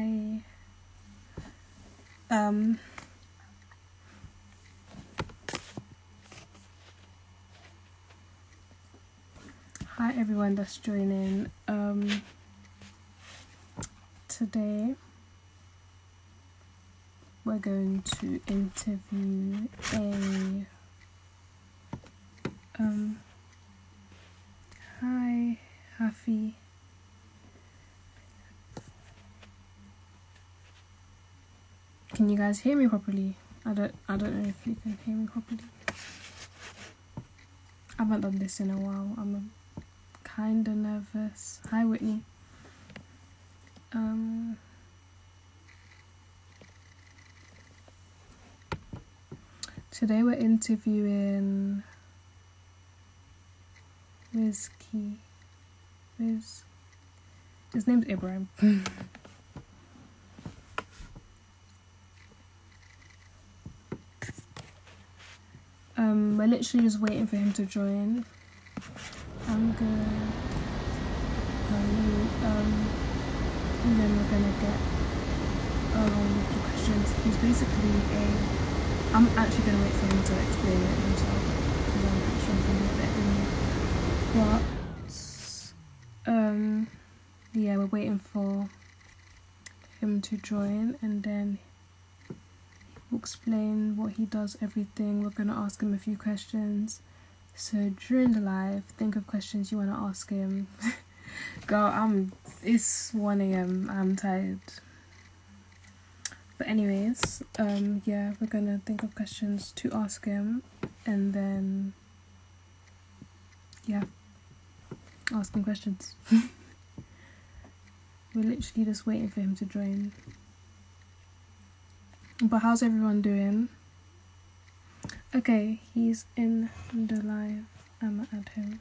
Hi. Hi everyone that's joining. Today we're going to interview a hi Hafi. Can you guys hear me properly? I don't know if you can hear me properly. I haven't done this in a while. I'm kinda nervous. Hi Whitney. Today we're interviewing Wizik. His name's Ibrahim. We're literally just waiting for him to join. I'm good. How are you? And then we're gonna get the questions. He's basically I'm actually gonna wait for him to explain it himself because I'm pretty sure he's a bit better than me. But yeah, we're waiting for him to join, and then we'll explain what he does, everything. We're gonna ask him a few questions. So during the live, think of questions you want to ask him. Girl, it's 1 a.m. I'm tired. But anyways, yeah, we're gonna think of questions to ask him, and then yeah, ask him questions. We're literally just waiting for him to join. But how's everyone doing? Okay, he's in the live. I'ma add him.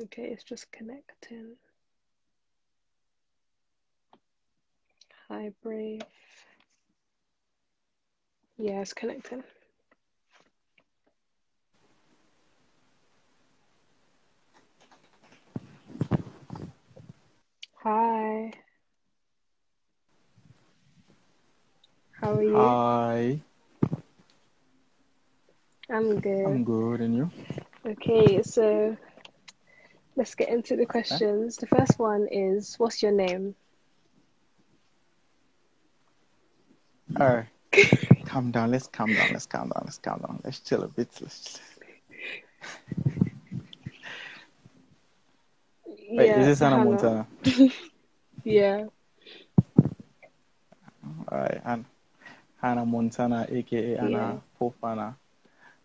Okay, it's just connecting. Hi, Brave. Yeah, it's connecting. Hi. How are you? Hi. I'm good. I'm good, and you? Okay, so let's get into the questions. The first one is, what's your name? Alright. Calm down. Let's calm down. Let's chill a bit. Wait, is this Hannah Montana? Yeah. Alright, Hannah Montana, aka Anna Fofana.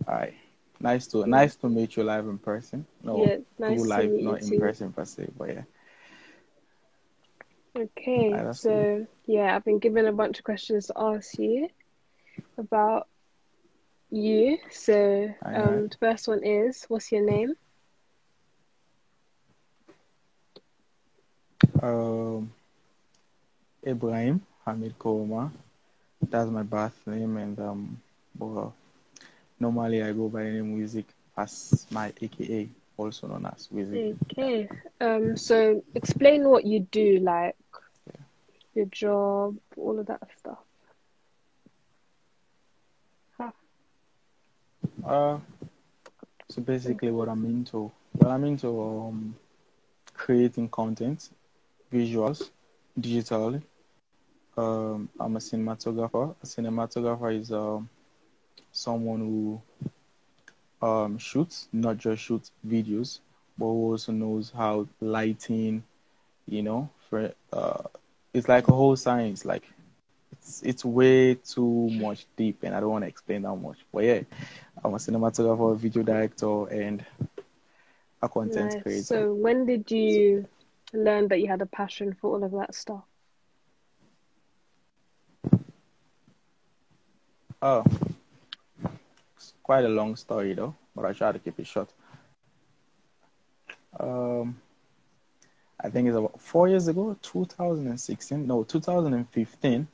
Alright. Nice to meet you live in person. No, yeah, nice through to live, meet not you in too. person per se, but yeah. Okay, so yeah, I've been given a bunch of questions to ask you about you. So the first one is, what's your name? Ibrahim Hamid Koroma. That's my birth name, and well, normally I go by the name Wizik as my AKA, also known as Wizik. Okay. So explain what you do, like your job, all of that stuff. So basically what I'm into. Well, I'm into creating content, visuals, digitally. I'm a cinematographer. A cinematographer is someone who shoots, not just shoots videos, but who also knows how lighting, it's like a whole science. Like it's way too much deep, and I don't want to explain that much. But yeah, I'm a cinematographer, video director, and a content creator. So when did you learn that you had a passion for all of that stuff? Oh, it's quite a long story though, but I try to keep it short. I think it's about 4 years ago, 2016, no, 2015,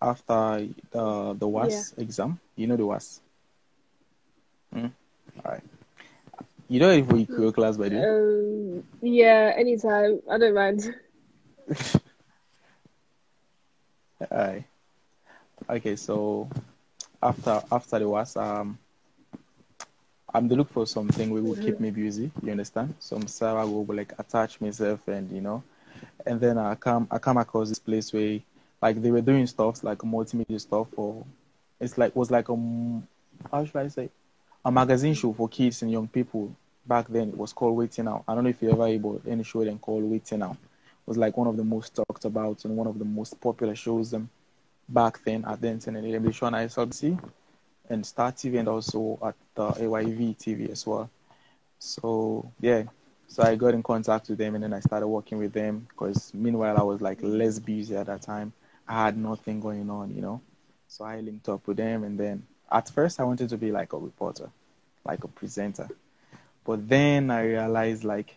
after the Yeah. WAS exam. You know the WAS? Mm. All right. You know if we create class by the way? Yeah, anytime. I don't mind. All right. Okay, so after the WAS, I'm to look for something we will keep Mm-hmm. me busy. You understand? Some server will like attach myself, and and then I come across this place where like they were doing stuff like multimedia stuff, or it's like was like how should I say, a magazine show for kids and young people. Back then it was called Waiting Now. I don't know if you ever able any show then called Waiting Now. It was like one of the most talked about and one of the most popular shows back then at the internet. They were shown at SLBC and Star TV, and also at AYV TV as well. So yeah, so I got in contact with them, and then I started working with them because meanwhile I was like less busy at that time. I had nothing going on. So I linked up with them, and then at first I wanted to be like a reporter, like a presenter, but then I realized like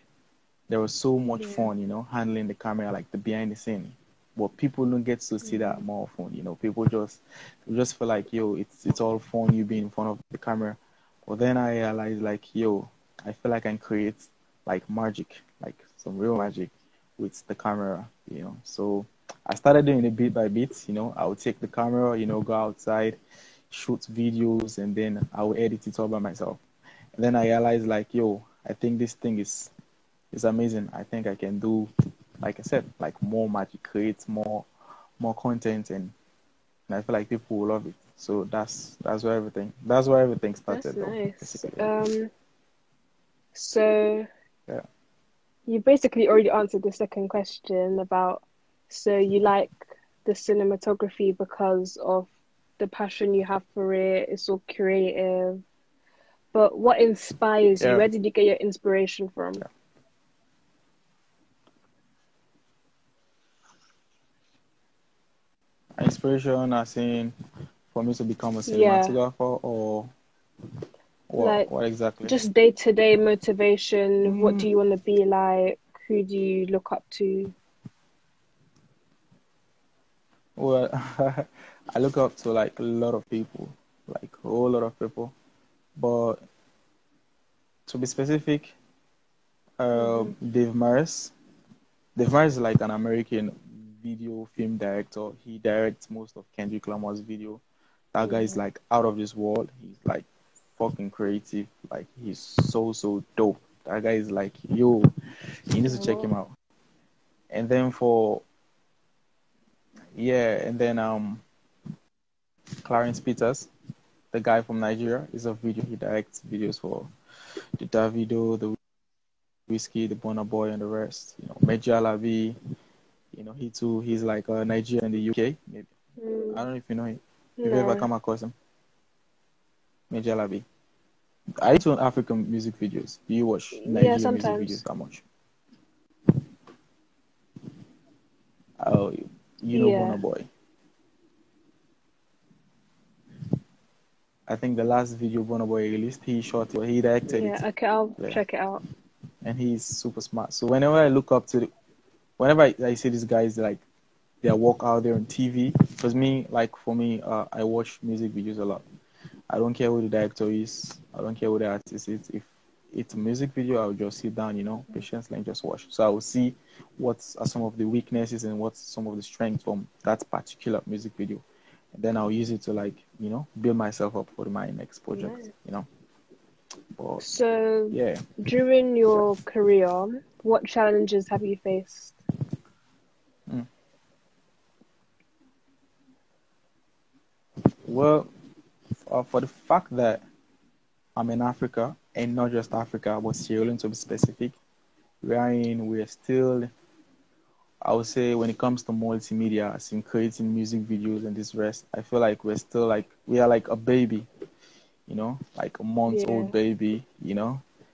there was so much Yeah. fun, handling the camera, like the behind the scene. But people don't get to see that more often. People just feel like, yo, it's all fun you being in front of the camera. But then I realized like, yo, I feel like I can create like magic, like some real magic with the camera. So I started doing it bit by bit. I would take the camera, go outside, shoot videos, and then I would edit it all by myself. And then I realized like, yo, I think this thing is amazing. I think I can do, like I said, like more magic, create more content, and I feel like people will love it. So that's where everything That's started though, nice. basically. So Yeah. you basically already answered the second question about, so you like the cinematography because of the passion you have for it, it's all creative. But what inspires you? Yeah. Where did you get your inspiration from? Yeah. Inspiration as in for me to become a Yeah, cinematographer, or what like what exactly? just day-to-day motivation. What Mm, do you want to be like? Who do you look up to? well, I look up to like a lot of people, like a whole lot of people. But to be specific, Mm-hmm. Dave Morris. Dave Morris is like an American video film director. He directs most of Kendrick Lamar's video. That guy is Yeah. like out of this world. He's like fucking creative. Like he's so dope. That guy is like, yo, you need to check him Oh, out. And then for yeah, and then Clarence Peters, the guy from Nigeria, is a video. He directs videos for the Davido, the Whiskey, the Burna Boy, and the rest. Meji Alabi. He too. He's like a Nigerian in the UK. Maybe I don't know if you know him. If you ever no. come across him, Meji Alabi. Are you into African music videos? Do you watch Yeah, Nigerian music videos sometimes. that much? Oh, you know Yeah. Burna Boy. I think the last video Burna Boy released, he shot it, he directed Yeah. it. Okay, I'll Yeah, check it out. and he's super smart. So whenever I look up to whenever I see these guys like their work out there on TV, because for me, I watch music videos a lot. I don't care who the director is. I don't care who the artist is. If it's a music video, I'll just sit down, patiently and just watch. So I will see what are some of the weaknesses and what's some of the strengths from that particular music video. And then I'll use it to build myself up for my next project. Nice. But So, yeah. during Yeah. your career, what challenges have you faced? Mm. Well, for the fact that I'm in Africa, and not just Africa, but Sierra Leone to be specific, we're still, I would say, when it comes to multimedia, as in creating music videos and this rest, I feel like we're still like, we are like a baby, like a month Yeah. old baby,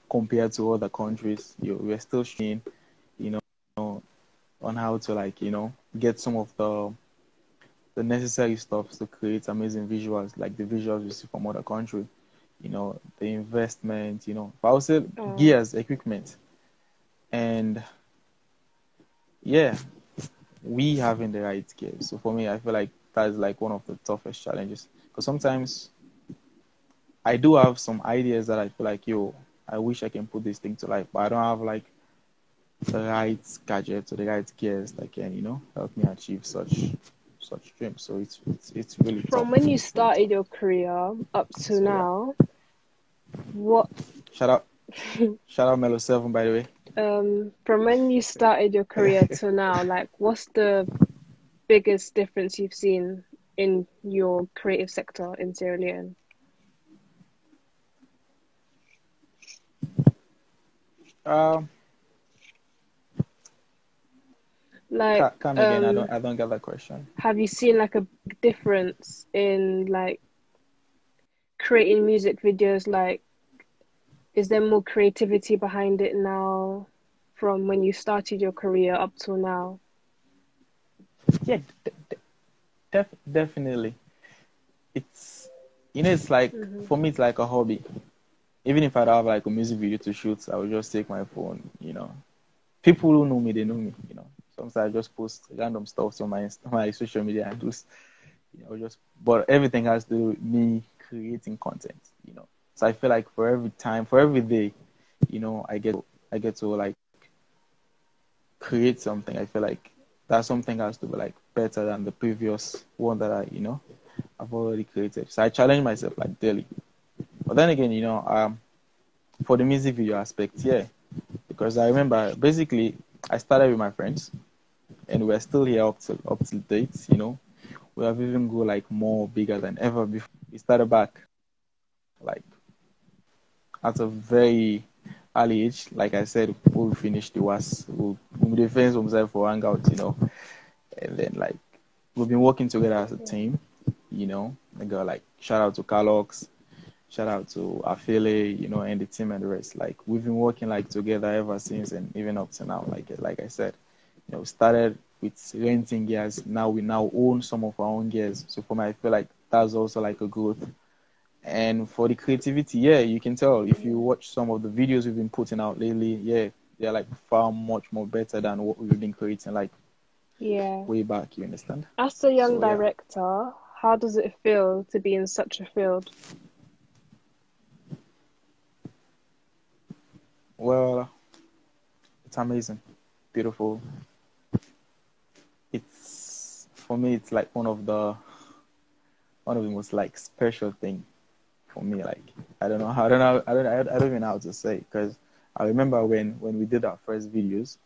compared to other countries. We're still you know, on how to get some of the necessary stuff to create amazing visuals, like the visuals you see from other country, the investment, but I would say Oh, gears, equipment, and yeah, we having the right skills. So for me, I feel like that's like one of the toughest challenges. Because sometimes I do have some ideas that I feel like, yo, I wish I can put this thing to life, but I don't have like the right gadgets or the right gears that can, help me achieve such dreams. So it's really tough. From when you It's really tough. started your career up to So yeah. now, what Shout out shout out Melo 7, by the way. from when you started your career to now, like what's the biggest difference you've seen in your creative sector in Sierra Leone? Um Like, come again. I don't get that question. have you seen like a big difference in like creating music videos? Like, is there more creativity behind it now from when you started your career up till now? Yeah, definitely. It's it's like Mm-hmm. for me it's like a hobby. Even if I don't have like a music video to shoot, I will just take my phone, People who know me, they know me. Sometimes I just post random stuff on my social media handles, just but everything has to do with me creating content. So I feel like for every time, for every day, I get to like create something. I feel like that something has to be like better than the previous one that I've already created. So I challenge myself like daily. But then again, for the music video aspect, yeah, because I remember basically I started with my friends and we're still here up to date. We have even go like more bigger than ever before. We started back like at a very early age. Like I said, we finished the was we defense themselves for hangout, and then like we've been working together as a team. I got like shout out to Carlox, shout out to Afele, and the team and the rest. Like we've been working like together ever since and even up to now. Like I said, started with renting gears. Now we own some of our own gears. So for me, I feel like that's also like a growth. And for the creativity, yeah, you can tell if you watch some of the videos we've been putting out lately, yeah, they're like far much more better than what we've been creating like Yeah. way back, you understand? As a young So yeah. director, how does it feel to be in such a field? Well, it's amazing, beautiful. It's for me, it's like one of the most like special thing for me. Like I don't even know how to say because I remember when we did our first videos,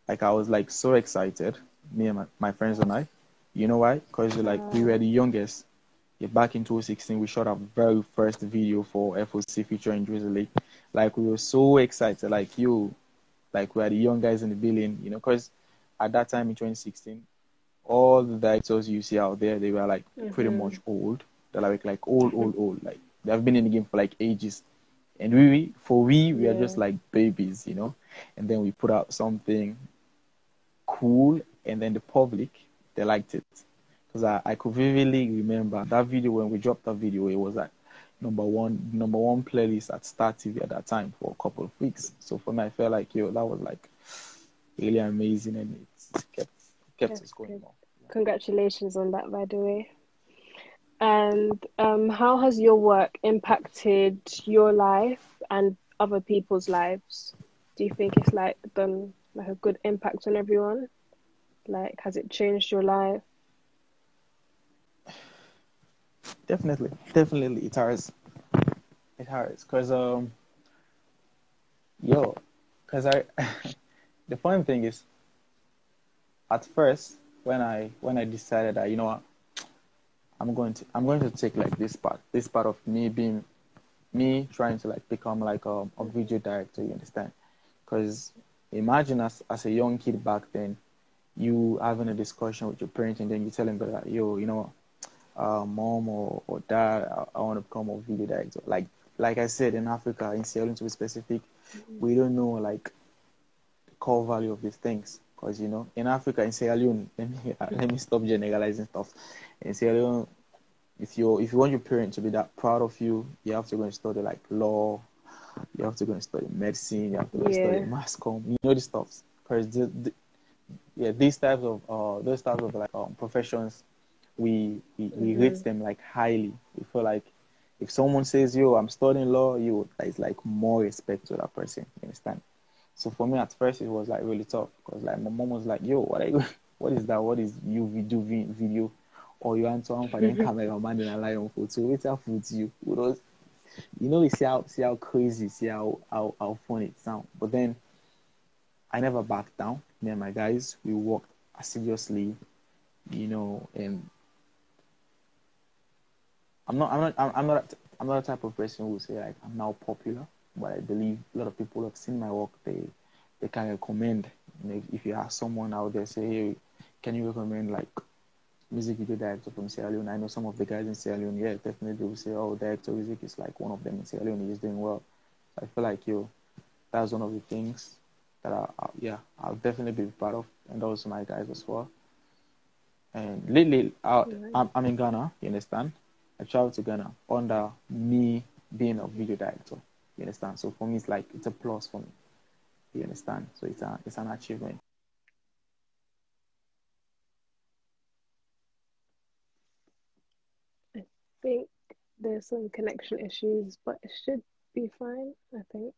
like I was like so excited, me and my friends and I. You know why? Because like we were the youngest. Yeah, back in 2016, we shot our very first video for FOC featuring Drizzly. Like we were so excited, like like we are the young guys in the building, because at that time in 2016, all the directors you see out there, they were like pretty much old. They're like old. Like they have been in the game for like ages. And we are just Yeah. like babies. And then we put out something cool, and then the public, they liked it. Because I could vividly remember that video. When we dropped that video, it was like number one playlist at Star TV at that time for a couple of weeks. So for me, I felt like that was like really amazing, and it kept That's us going good. more. Congratulations on that, by the way. And how has your work impacted your life and other people's lives? Do you think it's like done like a good impact on everyone? Like, has it changed your life? Definitely, it has, cause yo, cause I, the funny thing is, at first when I decided that what, I'm going to take like this part of me being me trying to like become like a video director. You understand? Because imagine as a young kid back then, you having a discussion with your parents and then you tell them that yo, mom or dad, I want to become a video director. Like I said, in Africa, in Sierra Leone to be specific, we don't know like the core value of these things. Because in Africa, in Sierra Leone, let me stop generalizing stuff. In Sierra Leone, if you want your parents to be that proud of you, you have to go and study like law, you have to go and study medicine, you have to go and study Yeah. mass comm, this stuff. because yeah, these types of those types of like professions, we rate them like highly. We feel like if someone says, "Yo, I'm studying law," it's like more respect to that person. You understand? So for me, at first, it was like really tough because like my mom was like, "Yo, what are you? What is that? What is you video? Or you want to for then cameraman in a lion photo? What's up with you? You know, see how crazy, see how fun it sounds. But then I never backed down. Me and my guys, we worked assiduously, you know, and I'm not a type of person who will say like I'm now popular, but I believe a lot of people have seen my work. They can recommend. You know, if you ask someone out there, say, hey, can you recommend like music video director from Sierra Leone? I know some of the guys in Sierra Leone. Yeah, definitely will say, oh, director Wizik is like one of them in Sierra Leone. He's doing well. So I feel like that's one of the things that I'll definitely be proud of, and also my guys as well. And lately, I'm in Ghana. You understand? I traveled to Ghana under me being a video director. You understand? So for me, it's like it's a plus for me. You understand? So it's an achievement. I think there's some connection issues, but it should be fine, I think.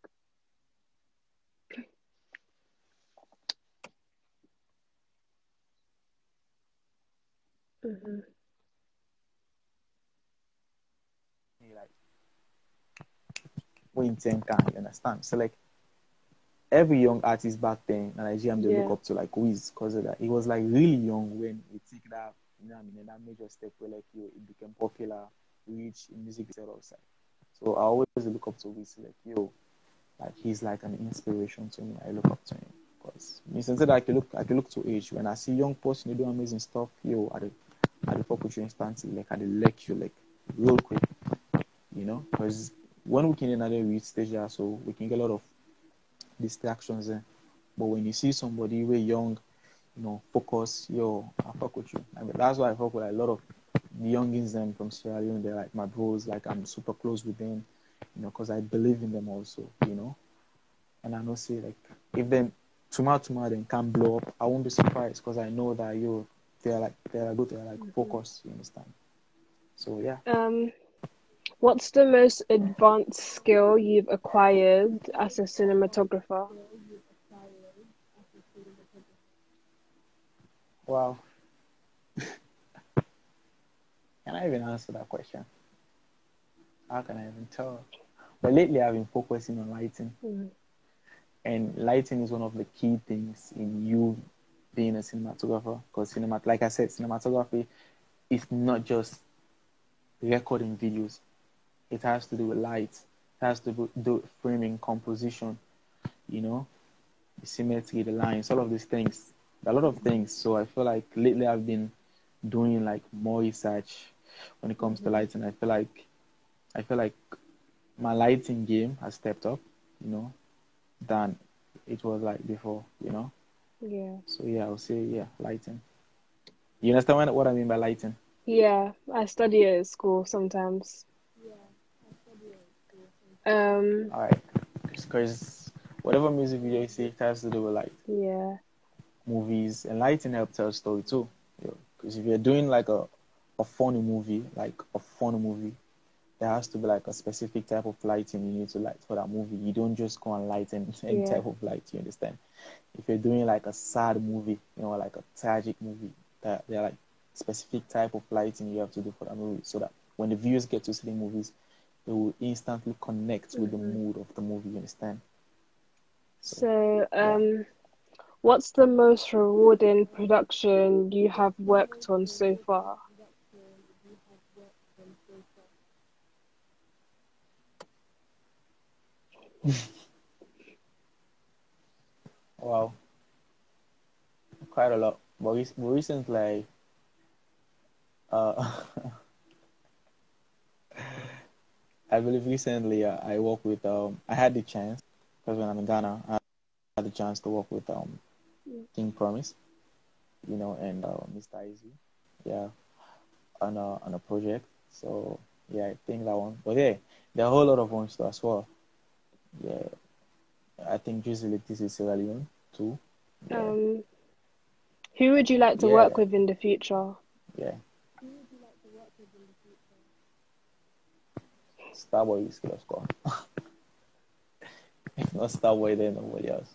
Like we intend can you understand? So like every young artist back then in Nigeria, they look up to like Wiz because of that. He was like really young when we take that, you know what I mean, that major step where like it became popular, reach in music outside. So I always look up to Wiz like like he's like an inspiration to me. I look up to him because since that I can look to age when I see young person do amazing stuff. I the fuck with you instantly, like I the lecture like real quick, you know, because when we can another reach stage, so we can get a lot of distractions there. But when you see somebody way young, you know, focus, I fuck with you. I mean, that's why I fuck with like, a lot of the youngins them from Sierra Leone. They're like my bros. Like I'm super close with them, you know, because I believe in them also, you know. And I know say like if then tomorrow then can blow up, I won't be surprised because I know that they're good, they're like focused. You understand? So yeah. What's the most advanced skill you've acquired as a cinematographer? Wow. Can I even answer that question? How can I even tell? But lately I've been focusing on lighting. And lighting is one of the key things in you being a cinematographer. Because like I said, cinematography is not just recording videos. It has to do with light. It has to do with framing, composition, you know, the symmetry, the lines, all of these things. A lot of things. So I feel like lately I've been doing like more research when it comes to lighting. I feel like my lighting game has stepped up, you know, than it was like before, you know. Yeah. So yeah, I would say lighting. You understand what I mean by lighting? Yeah, I study it at school sometimes. All right, because whatever music video you see, it has to do with light. Yeah. Movies and lighting help tell a story too. Because if you're doing like a funny movie, there has to be like a specific type of lighting you need to light for that movie. You don't just go and light any type of light. You understand? If you're doing like a sad movie, you know, like a tragic movie, there are like specific type of lighting you have to do for that movie, so that when the viewers get to see the movies, they will instantly connect with the mood of the movie. You understand? So, what's the most rewarding production you have worked on so far? Wow, quite a lot. But recently, uh, I believe recently I worked with I had the chance because when I'm in Ghana, I had the chance to work with King Promise, you know, and Mr. Easy, yeah, on a project. So yeah, I think that one. But yeah, there are a whole lot of ones too as well. Yeah, I think usually this is Sierra Leone too. Yeah. Who would you like to Yeah. work with in the future? Yeah. Starboy is Killer Score. If not Starboy, then nobody else.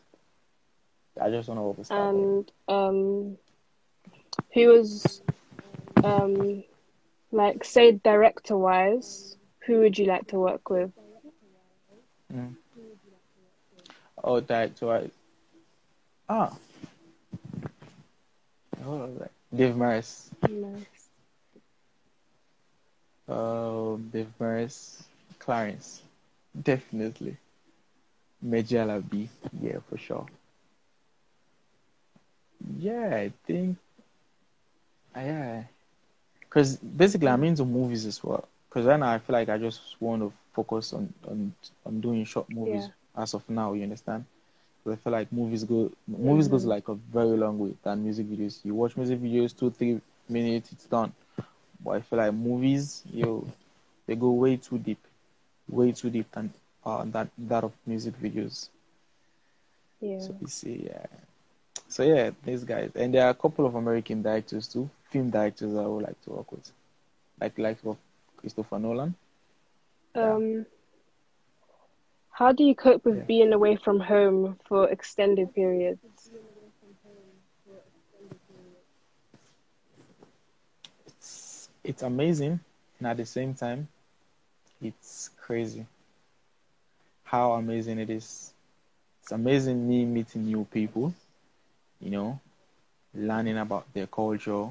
I just want to work with Starboy. And who was like, say, director wise, who would you like to work with? Mm. Oh, director. Ah, what was that? Dave Maris. Nice. Dave Maris. Clarence. Definitely. Majala B. Yeah, for sure. Yeah, I think. Yeah. Because basically, I'm into movies as well. Because right now, I feel like I just want to focus on doing short movies Yeah. as of now. You understand? Because I feel like movies goes like a very long way than music videos. You watch music videos 2-3 minutes, it's done. But I feel like movies, they go way too deep than that of music videos. Yeah. So you see, yeah. So yeah, these guys, and there are a couple of American directors too, film directors I would like to work with, like of Christopher Nolan. Yeah, How do you cope with yeah. being away from home for extended periods? It's amazing, and at the same time, it's crazy how amazing it is. It's amazing me meeting new people, you know, learning about their culture,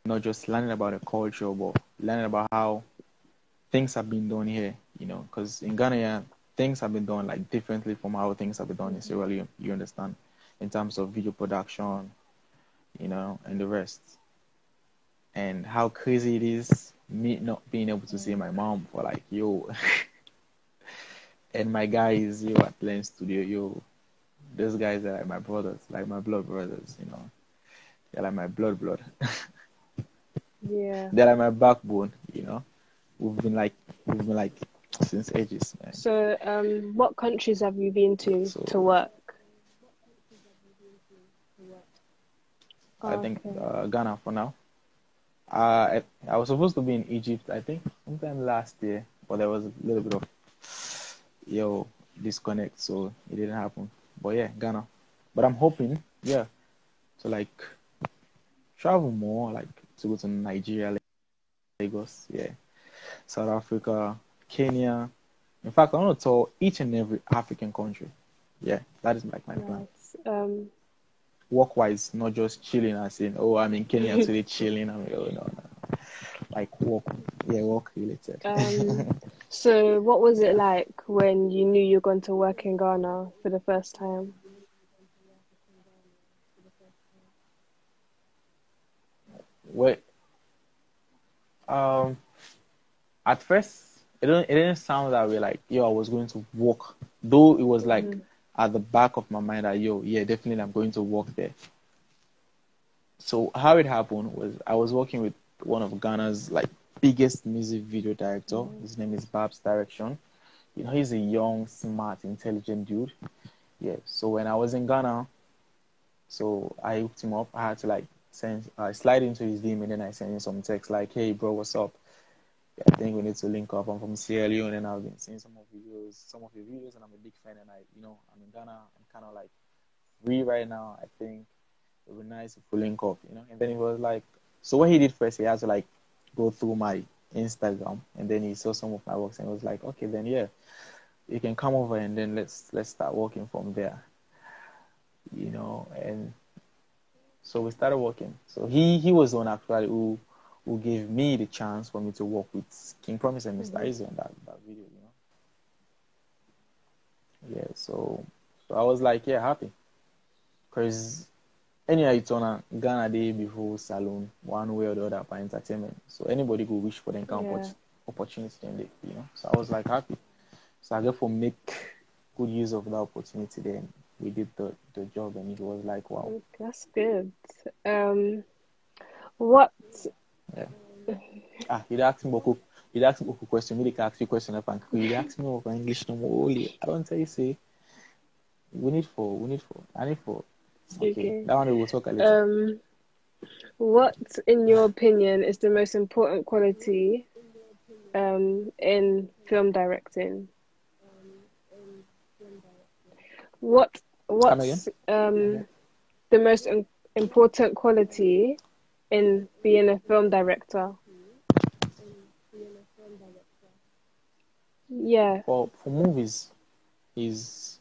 not just learning about the culture, but learning about how things have been done here, because in Ghana, yeah, things have been done like differently from how things have been done in Sierra Leone, you understand, in terms of video production, and the rest. And how crazy it is me not being able to see my mom for like, yo, and my guys, at Lens Studio, those guys are like my brothers, like my blood brothers, they're like my blood. Yeah. They're like my backbone, We've been like since ages, man. So, what countries have you been to So work? I think Okay. Ghana for now. I was supposed to be in Egypt, I think, sometime last year, but there was a little bit of disconnect, so it didn't happen. But yeah, Ghana. But I'm hoping, yeah, to like travel more, like to go to Nigeria, Lagos, yeah, South Africa, Kenya. In fact, I want to tour each and every African country. Yeah, that is like my plan. Nice. Work wise, not just chilling and saying, oh, I'm in Kenya today chilling. I'm like, oh, no. Like work, yeah, work related. So what was it Yeah. like when you knew you were going to work in Ghana for the first time? Well, um, at first, it didn't sound that way. Like, I was going to work, though it was like at the back of my mind that, yeah, definitely I'm going to work there. So how it happened was I was working with one of Ghana's like biggest music video director. His name is Babs Direction. He's a young, smart, intelligent dude. Yeah. So when I was in Ghana, so I hooked him up. I had to like slide into his DM, and then I sent him some text like, "Hey, bro, what's up? Yeah, I think we need to link up. I'm from Sierra Leone, and I've been seeing some of your videos, and I'm a big fan. And I'm in Ghana. I'm kind of like free right now. I think it would be nice if we link up. And then he was like, so what he did first, he had to like go through my Instagram, and then he saw some of my works, and he was like, okay, then yeah, you can come over, and then let's start working from there. And so we started working. So he was the one actually who gave me the chance for me to work with King Promise and Mr. Easy on that video. Yeah, so I was like, yeah, happy. Because anyhow you turn on Ghana day before saloon, one way or the other for entertainment. So anybody could wish for them kind of opportunity then they. So I was like happy. So I therefore make good use of that opportunity then. We did the job and it was like wow. That's good. What? Yeah. You'd ask me beaucoup. You'd ask me beaucoup question. Me ask you question up and you'd ask me over English no more. I don't tell you say we need for. I need for. Okay, Okay. that one we will talk a little. What, in your opinion, is the most important quality in film directing? What Come again? what's the most important quality in being a film director? Yeah. For movies, is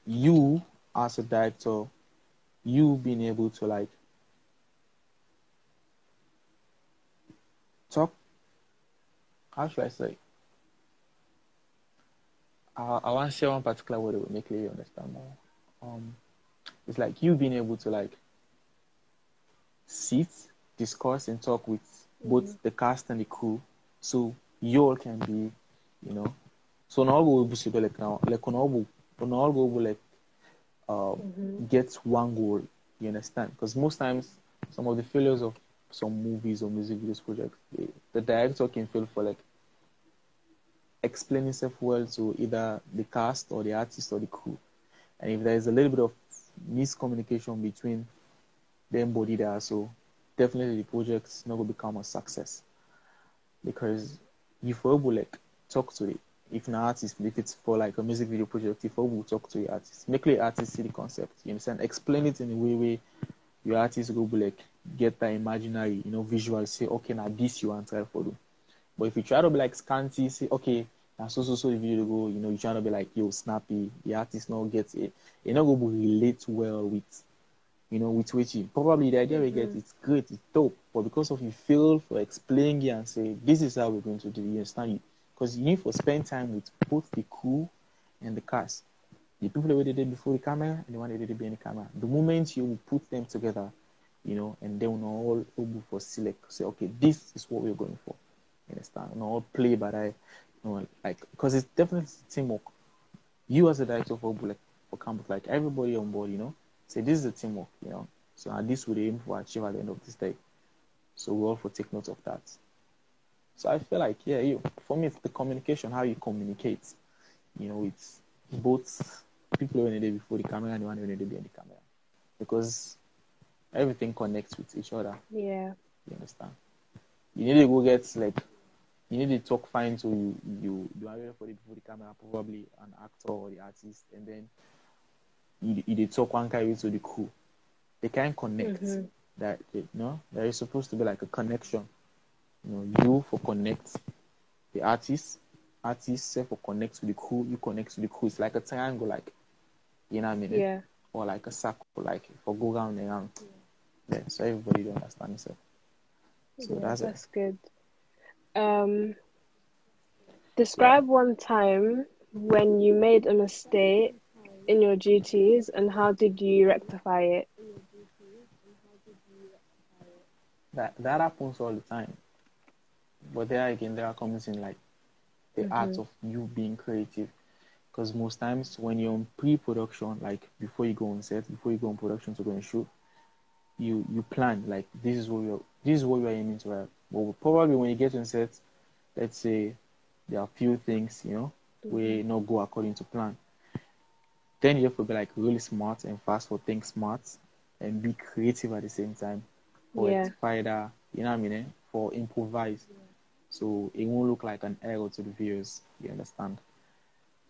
you as a director, you being able to like talk. How should I say? I want to share one particular word that will make you understand more. It's like you being able to like sit, discuss, and talk with both the cast and the crew, so you all can be, you know, so now go like now, like on all go like get one goal. You understand? Because most times, some of the failures of some movies or music videos projects, the director can fail for like explain himself well to either the cast or the artist or the crew. And if there is a little bit of miscommunication between them body there, so definitely the project's not gonna become a success. Because if we will like talk to it, if an artist, if it's for like a music video project, if we will talk to the artist, make the artist see the concept, you understand? Explain it in a way where your artist will be like get that imaginary, visual, say, okay, now this you want to try for do. But if you try to be like scanty, say, okay, now so the video go, you trying to be like, yo, snappy, the artist not get it, you not going to relate well with, with which you probably the idea we get, it's great, it's dope, but because of you fail for explaining it and say, this is how we're going to do it, you understand you? Because you need to spend time with both the crew and the cast. The people that did it before the camera and the one that did it behind the camera. The moment you will put them together, and they will all able for select, say, okay, this is what we're going for. You understand? All play, but like, because it's definitely teamwork. You as a director for campus, like everybody on board, say this is a teamwork, So and this we aim for achieve at the end of this day. So we all for take note of that. So I feel like, yeah, for me it's the communication, how you communicate, it's both people who are there before the camera and the one who are there behind the camera. Because everything connects with each other. Yeah. You understand? You need to go get like you need to talk fine to you are ready for the camera, probably an actor or the artist, and then you talk one carry to the crew. They can connect. That there is supposed to be like a connection. You for connect the artist say for connect to the crew, you connect to the crew. It's like a triangle, like you know what I mean? Yeah. Or like a circle, like for go round and round. Yeah, so everybody don't understand itself. So Yeah, that's it. that's good. Describe one time when you made a mistake in your duties and how did you rectify it? That happens all the time. But there again, there comes in like the art of you being creative. Because most times when you're on pre-production, like before you go on set, before you go on production to go and shoot, you plan like this is what we are aiming to have. But probably when you get on set, let's say there are a few things will not go according to plan. Then you have to be like really smart and fast for things smart and be creative at the same time for rectify that, you know what I mean? For improvise. So it won't look like an error to the viewers, you understand?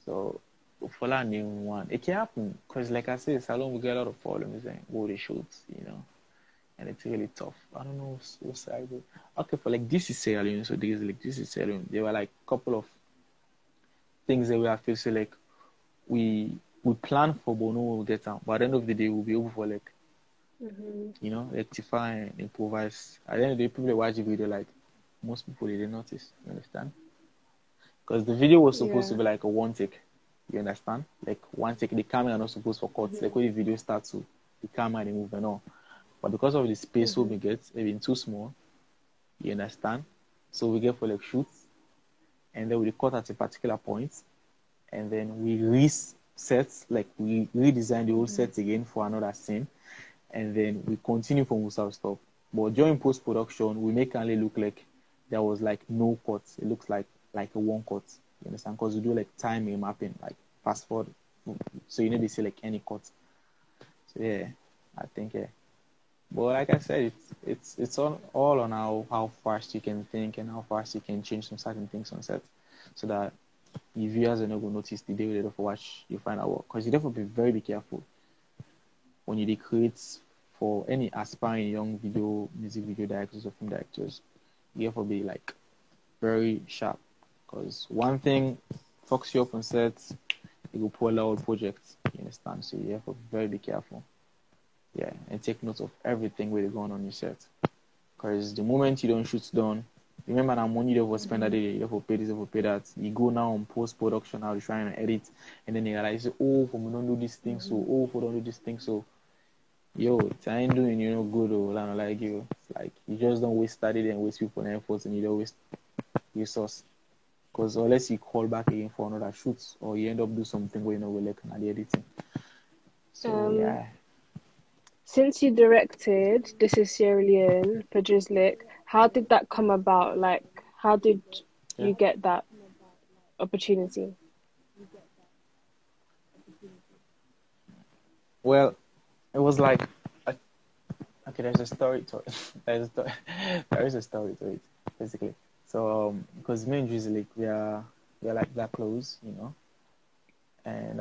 So for that new one, it can happen because, like I said, Salon will get a lot of problems and go to shoots, and it's really tough. I don't know what's side. Okay, for like this is Sierra Leone, so this is Sierra Leone. There were like a couple of things that we have to say, like we plan for, but no one will get out. But at the end of the day, we'll be able for like rectify and improvise. At the end of the day, people that watch the video, like most people they didn't notice. You understand? Because the video was supposed to be like a one take. You understand? Like one take, the camera not supposed for cuts. Like when the video starts to the camera they move and all. But because of the space we get, it's been too small. You understand? So we get for like shoots, and then we cut at a particular point, and then we reset, like we redesign the whole set again for another scene, and then we continue from without stop. But during post production, we make only look like there was like no cuts. It looks like a one cut. You understand? Because we do like timing mapping, like fast forward, so you need to see like any cut. So yeah, I think, yeah. But like I said, it's all on how fast you can think and how fast you can change some certain things on set, so that the viewers are not going to notice the day they don't watch you find out work. Because you have to be careful when you create for any aspiring young music video directors or film directors. You have to be like very sharp, because one thing fucks you up on set, it will pull out projects. You understand? So you have to be careful. Yeah, and take note of everything really going on your set. Because the moment you don't shoot done, remember that money you have to spend that day, you have to pay this, you have to pay that. You go now on post production, now you're trying to edit, and then you realize, oh, for me don't do this thing, so for don't do this thing, so yo, I ain't doing you no good, or like you. It's like you just don't waste study and waste people and efforts, and you don't waste resource. Because unless you call back again for another shoot, or you end up do something where you know we're looking at the editing. So yeah. Since you directed This Is Sierra Leone, Pagezlick, how did that come about? Like, how did you get that opportunity? Well, it was like, okay, there's a story to it. There is a story to it, basically. So, because me and Wizik, we're like that close, you know, and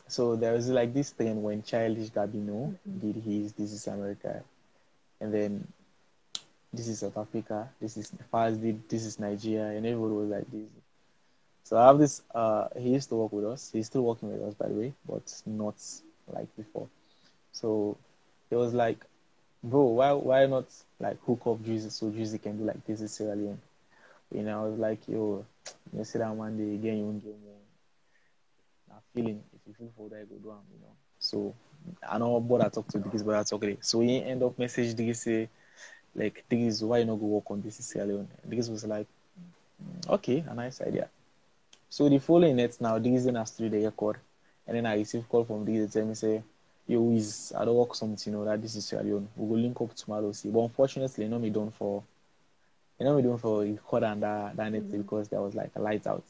so there was like this thing when Childish Gambino did his This Is America, and then This Is South Africa, This Is Faz did This Is Nigeria, and everybody was like this. So I have this. He used to work with us. He's still working with us, by the way, but not like before. So it was like, bro, why not like hook up Juicy so Juicy can do like This Is Sierra Leone? You know, I was like, yo, you sit down one day again, you won't get more. Now feeling, if you feel for that, go do you know. So I know what I talk to Diggs, but I talk today. So he end up message Diggs say, like, Diggs, why you not go work on This Is Sierra Leone? Diggs was like, okay, a nice idea. So the following night now, Diggs in a studio record, and then I received call from Diggs to tell me say, yo, Wiz, I don't work something, you know, that This Is Sierra Leone. We will link up tomorrow, see. But unfortunately, you know me done for record and that net because there was like a light out.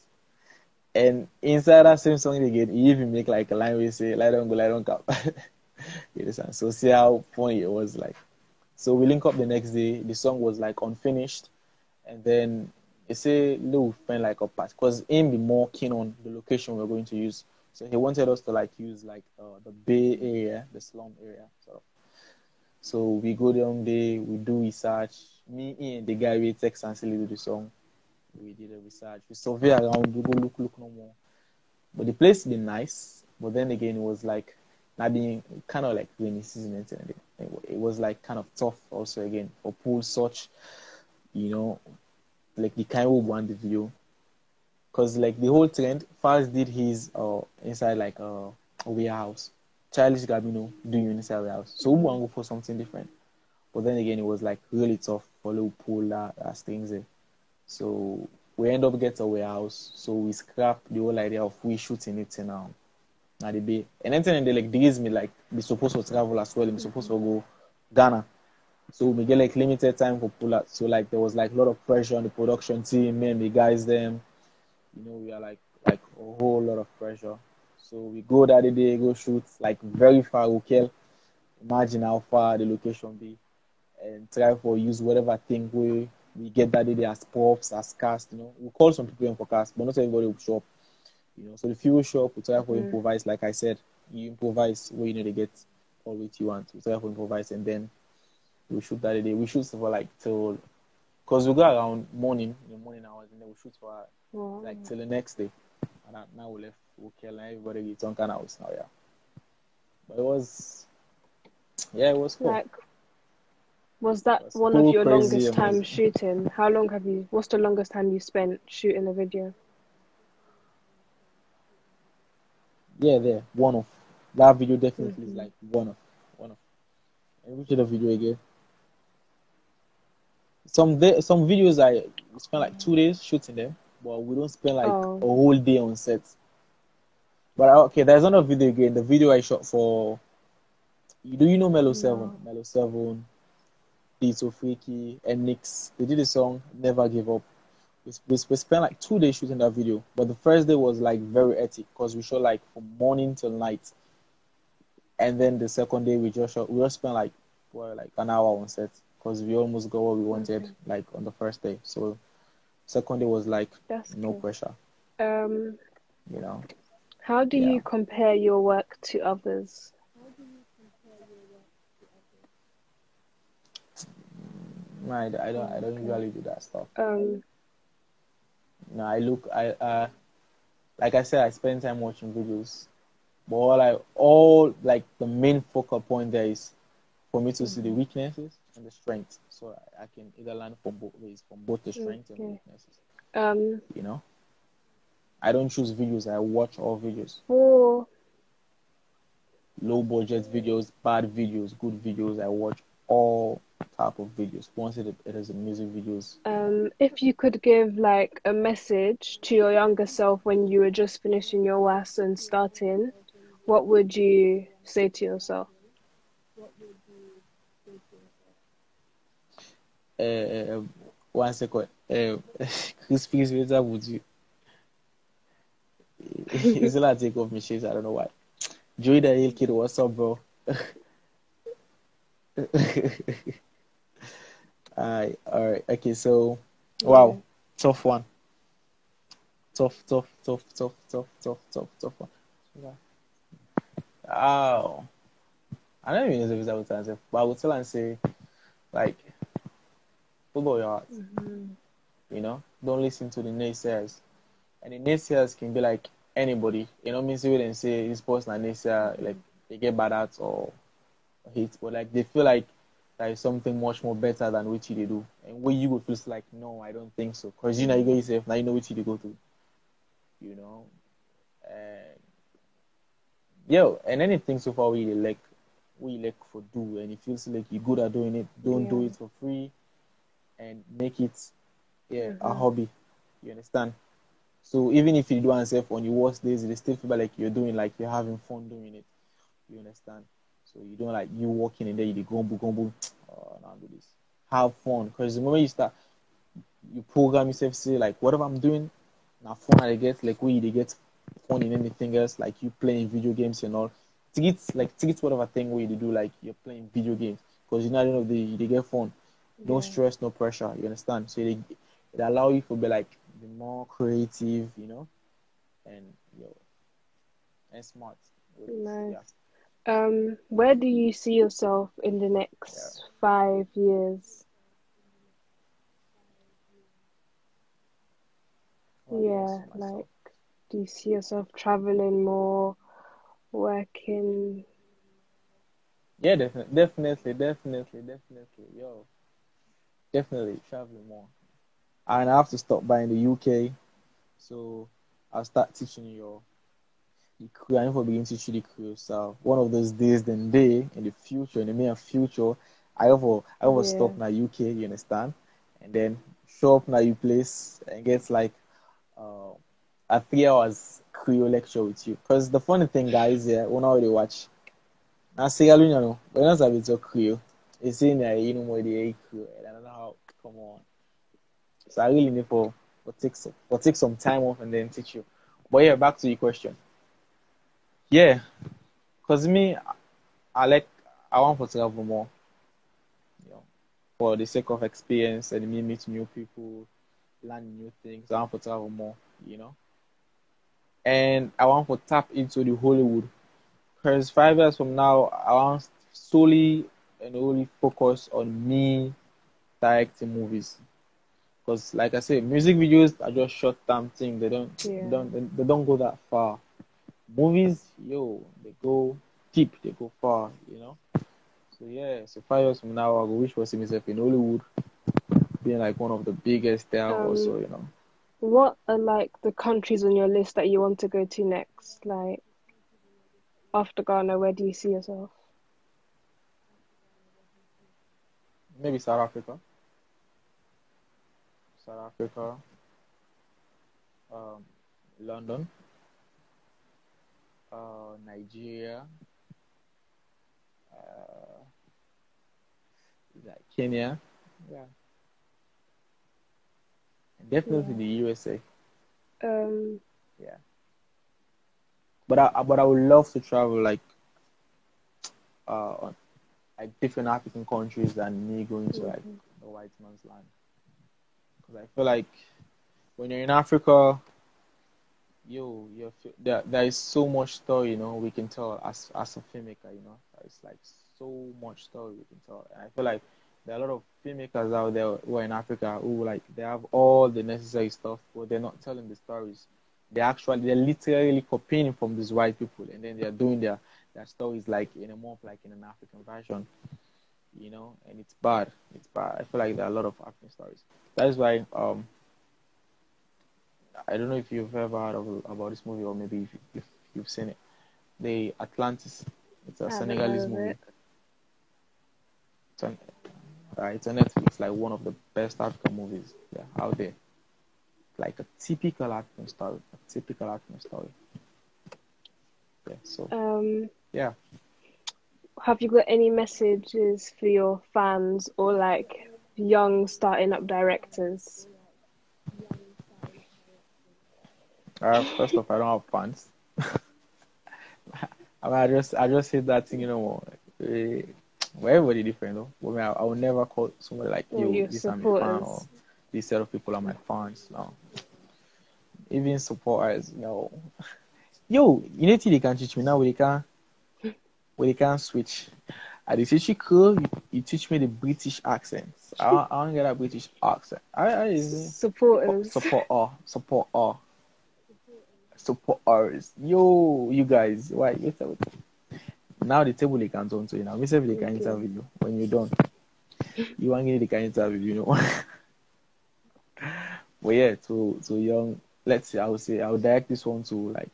And inside that same song again, he even make like a line where he say, "Light don't go, light don't come." You understand? So see how funny it was like. So we link up the next day. The song was like unfinished, and then they say Lou spent like a part because him be more keen on the location we're going to use. So he wanted us to like use like the Bay Area, the slum area, sort of. So we go down there, we do research. Me and the guy we text and say do the song. We did a research. We survey around. We go look no more. But the place been nice. But then again, it was like not being kind of like rainy season and everything. It was like kind of tough also again for pool such, you know, like the kind of want the video. Cause like the whole trend, Faz did his inside like a warehouse. Childish Gambino doing inside warehouse. So we want to go for something different. But then again, it was like really tough for little pool as things there. So we end up getting a warehouse. So we scrap the whole idea of we shooting it now at the bay. And then they like digs me like they supposed to travel as well. They supposed to go Ghana. So we get like limited time for pull out. So like there was like a lot of pressure on the production team, me and the guys them. You know, we are like a whole lot of pressure. So we go that day, go shoot like very far, okay. Imagine how far the location be and try for use whatever thing we get that day as props, as cast, you know. We call some people in for cast, but not everybody will show up. You know, so the few will show up, we try for improvise, like I said, you improvise where you know they get all what you want. We try for improvise and then we shoot that day. We shoot for like till because we go around morning, in the morning hours, and then we shoot for like till the next day. And now we left okay, and everybody gets on kind of house now, yeah. But it was cool. Like, was that was one cool, of your crazy, longest amazing. times shooting? What's the longest time you spent shooting a video? Yeah, there. One of. That video definitely is like one of. And which other video again? Some videos I spend like 2 days shooting them, but we don't spend like a whole day on set. But okay, there's another video again. The video I shot for. Do you know Mellow 7? Mellow 7, Tito Freaky, and Nix. They did a song, Never Give Up. We spent like 2 days shooting that video, but the first day was like very hectic because we shot like from morning till night. And then the second day we just spent like an hour on set because we almost got what we wanted like on the first day. So second day was like no pressure. Um, You know. how do Yeah. you compare your work to others? I don't usually do that stuff. No, like I said, I spend time watching videos, but all like the main focal point there is for me to see the weaknesses and the strengths, so I can either learn from both ways, from both the strengths and the weaknesses. You know, I don't choose videos; I watch all videos. Low budget videos, bad videos, good videos. I watch all type of videos. Once it is a music videos. If you could give like a message to your younger self when you were just finishing your WAS and starting, what would you say to yourself? One second. Chris, please, what would you? It's a lot take off my shades. I don't know why. Joey the Hill Kid, what's up, bro? All right. Okay, so wow, tough one. Tough one. Oh, I don't even know if I would answer, but I would tell and say, like, follow your heart. You know, don't listen to the naysayers. And the naysayers can be like anybody. You know, means you wouldn't say this person a naysayer, like they get bad at or hate, but like they feel like there is something much more better than what you do. And what you would feel like, no, I don't think so. Because you know you go yourself, now you know what you go to. You know. And and anything so far we like for do, and it feels like you're good at doing it, don't do it for free and make it a hobby. You understand? So even if you do yourself on your worst days, it still feel like you're doing, like you're having fun doing it. You understand? So you don't like you walking in there, you gumbo gumbo. Oh, now do this. Have fun, because the moment you start, you program yourself, say like whatever I'm doing, now fun I get, like we they get fun in anything else, like you playing video games and all. Tickets whatever thing where you do, like you're playing video games, because you know at the end of the day they get fun, no stress, no pressure. You understand? So it allow you to be like be more creative, you know, and and smart. Nice. Where do you see yourself in the next 5 years? Yeah, like, do you see yourself traveling more, working? Yeah, definitely. Yo, definitely traveling more. And I have to stop by in the UK, so I'll start teaching you the crew. I'm for begin to teach you the crew. So one of those days, then day in the future, in the near future, I have stop in the UK. You understand? And then show up in your place and get like a 3 hours crew lecture with you. Because the funny thing, guys, when I already watch. Now, Sierra Leone, we're not having to crew. It's in there, you know, more the crew. I don't know how. Come on. So I really need take some time off and then teach you. But yeah, back to your question. Yeah, cause me, I want to travel more. You know, for the sake of experience and me meet new people, learn new things. I want to travel more. You know, and I want to tap into the Hollywood. Because 5 years from now, I want solely and only focus on me directing movies. Because, like I said, music videos are just short-term thing. They don't go that far. Movies, they go deep. They go far. You know. So yeah. So 5 years from now, I will wish for see myself in Hollywood, being like one of the biggest there. Also, you know. What are like the countries on your list that you want to go to next? Like after Ghana, where do you see yourself? Maybe South Africa. South Africa. London. Nigeria. Uh, like Kenya. Yeah. And definitely the USA. Yeah. But I would love to travel like on like different African countries than me going to like Mhm. the white man's land. Because I feel like when you're in Africa, there is so much story, we can tell as a filmmaker, There's like so much story we can tell. And I feel like there are a lot of filmmakers out there who are in Africa who like they have all the necessary stuff, but they're not telling the stories. They're literally copying from these white people, and then they're doing their stories like in a more like in an African version, and it's bad. It's bad. I feel like there are a lot of African stories. That is why I don't know if you've ever heard about this movie, or maybe if you've seen it. The Atlantis. It's a I haven't heard Senegalese of movie. it. It's on Netflix, like one of the best African movies out there. Like a typical African story. A typical African story. Yeah. So Um, yeah. have you got any messages for your fans or like young starting up directors? First off, I don't have fans. I just hate that thing, eh, well, everybody different though. But me, I will never call somebody like, Or yo, your this are my fan, or supporters? this set of people are my fans. No. Even supporters, no. Yo, you know they can teach me now, we can switch. I teach you cool, you teach me the British accent. I don't get that British accent. I Supporters. support all. Supporters. Yo, you guys, why? Wait, wait. Now the table they can turn to you now. Myself they can Okay. interview you when you're done. You want to they can interview. But yeah, to young, let's say I would direct this one to like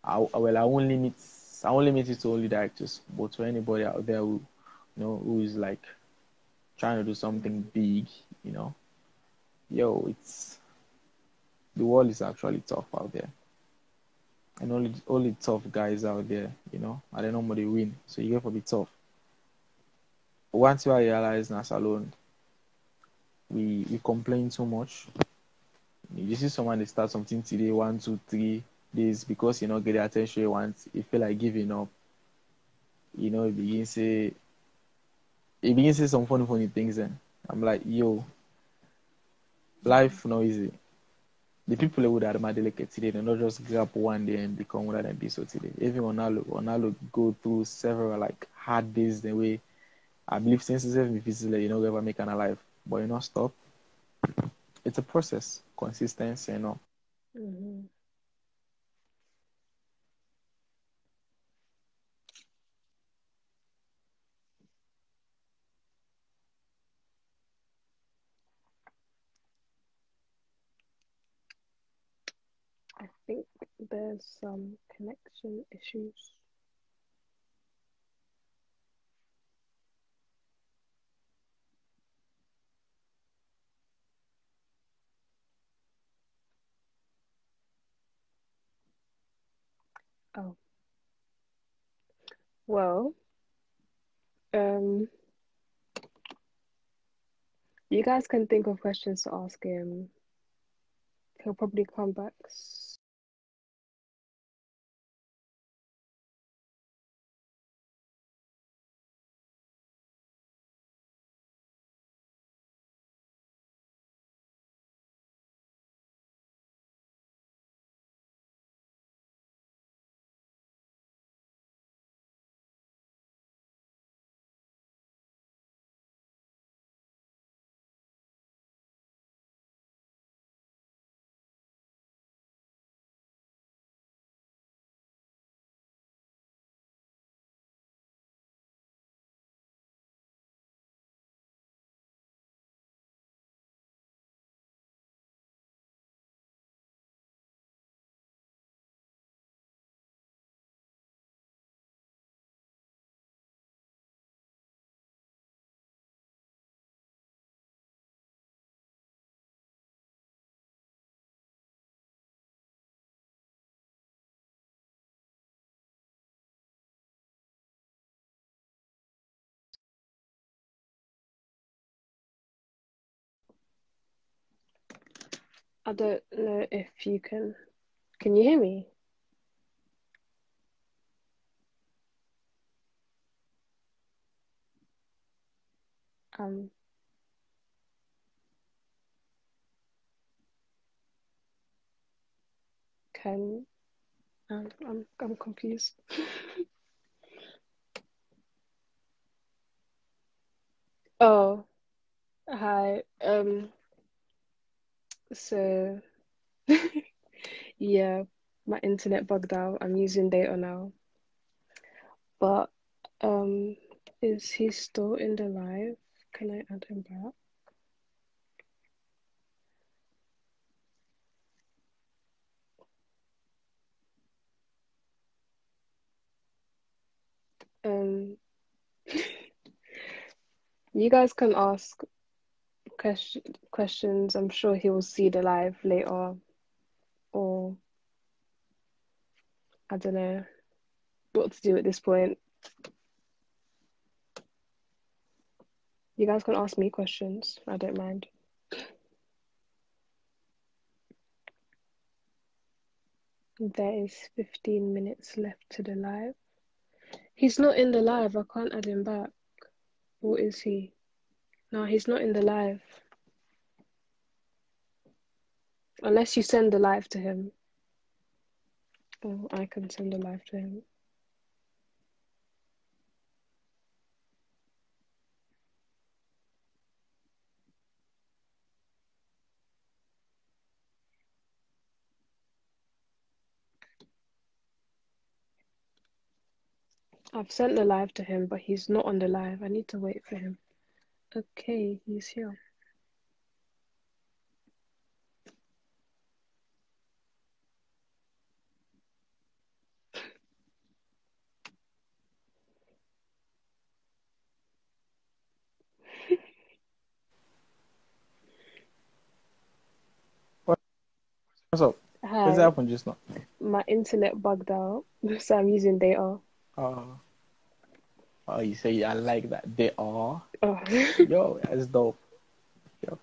I won't limit it to only directors, but to anybody out there who is like trying to do something big, you know. Yo, it's the world is actually tough out there. And only tough guys out there, and then nobody win. So you have to be tough. Once you realize Nas alone, we complain too much. You see someone they start something today, 1, 2, 3 days because you know get the attention you want, you feel like giving up, it begins say some funny things then. I'm like, yo, life no easy. The people who would admire delicate today, they not just grab one day and become what they be so today. Even on go through several like hard days the way I believe since it's even physical, ever make an alive. But stop. It's a process, consistency. Hmm. I think there's some connection issues. Oh, well, um, you guys can think of questions to ask him. He'll probably come back. I don't know if you can. Can you hear me? Um, can I'm confused. Oh, hi. So yeah, my internet bugged out. I'm using data now. But is he still in the live? Can I add him back? Um, you guys can ask questions. I'm sure he will see the live later, or I don't know what to do at this point. You guys can ask me questions. I don't mind. There is 15 minutes left to the live. He's not in the live. I can't add him back. Or is he? No, he's not in the live. Unless you send the live to him. Oh, I can send the live to him. I've sent the live to him, but he's not on the live. I need to wait for him. Okay, he's here. What's up? What's Hi. happened just now? My internet bugged out, so I'm using data. Oh, you say I like that. They are. Oh. Yo, that's dope. Yo.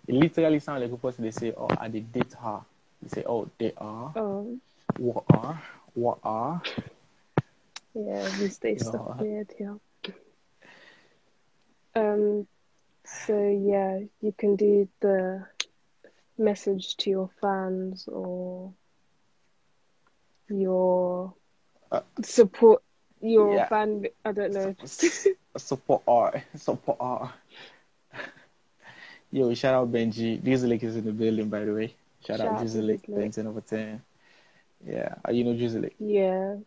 It literally sounds like a person they say, oh, I did date her. You say, oh, they are. Oh. What are? What are? Yeah, we stay stuff Yo. weird here. So yeah, you can do the message to your fans or your support your Yeah. fan. I don't know. Support art. Support art. Yo, shout out Benji. Drizzlick is in the building, by the way. Shout out Shout out to Drizzlick. Pagezlick. 10/10. Yeah. You know Drizzlick? Yeah.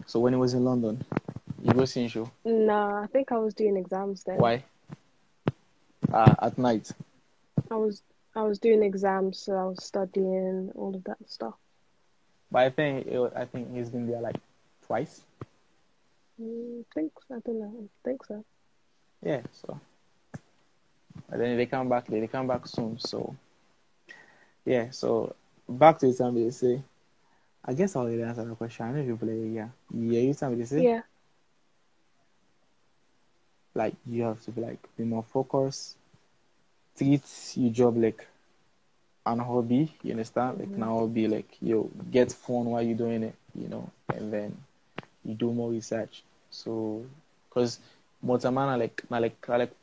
So when he was in London, you go see him show? Nah, I think I was doing exams then. Why? At night. I was doing exams, so I was studying all of that stuff. But I think he's been there like twice. I don't know. I think so. Yeah, so and then they come back soon. So yeah, so back to the time they say. I guess I'll already answer the question. I know if you play, yeah. Yeah, you tell me to say Yeah. like you have to be more focused, treat your job like an hobby, you understand? Like now hobby like yo get fun while you're doing it, and then you do more research. So because Motamana like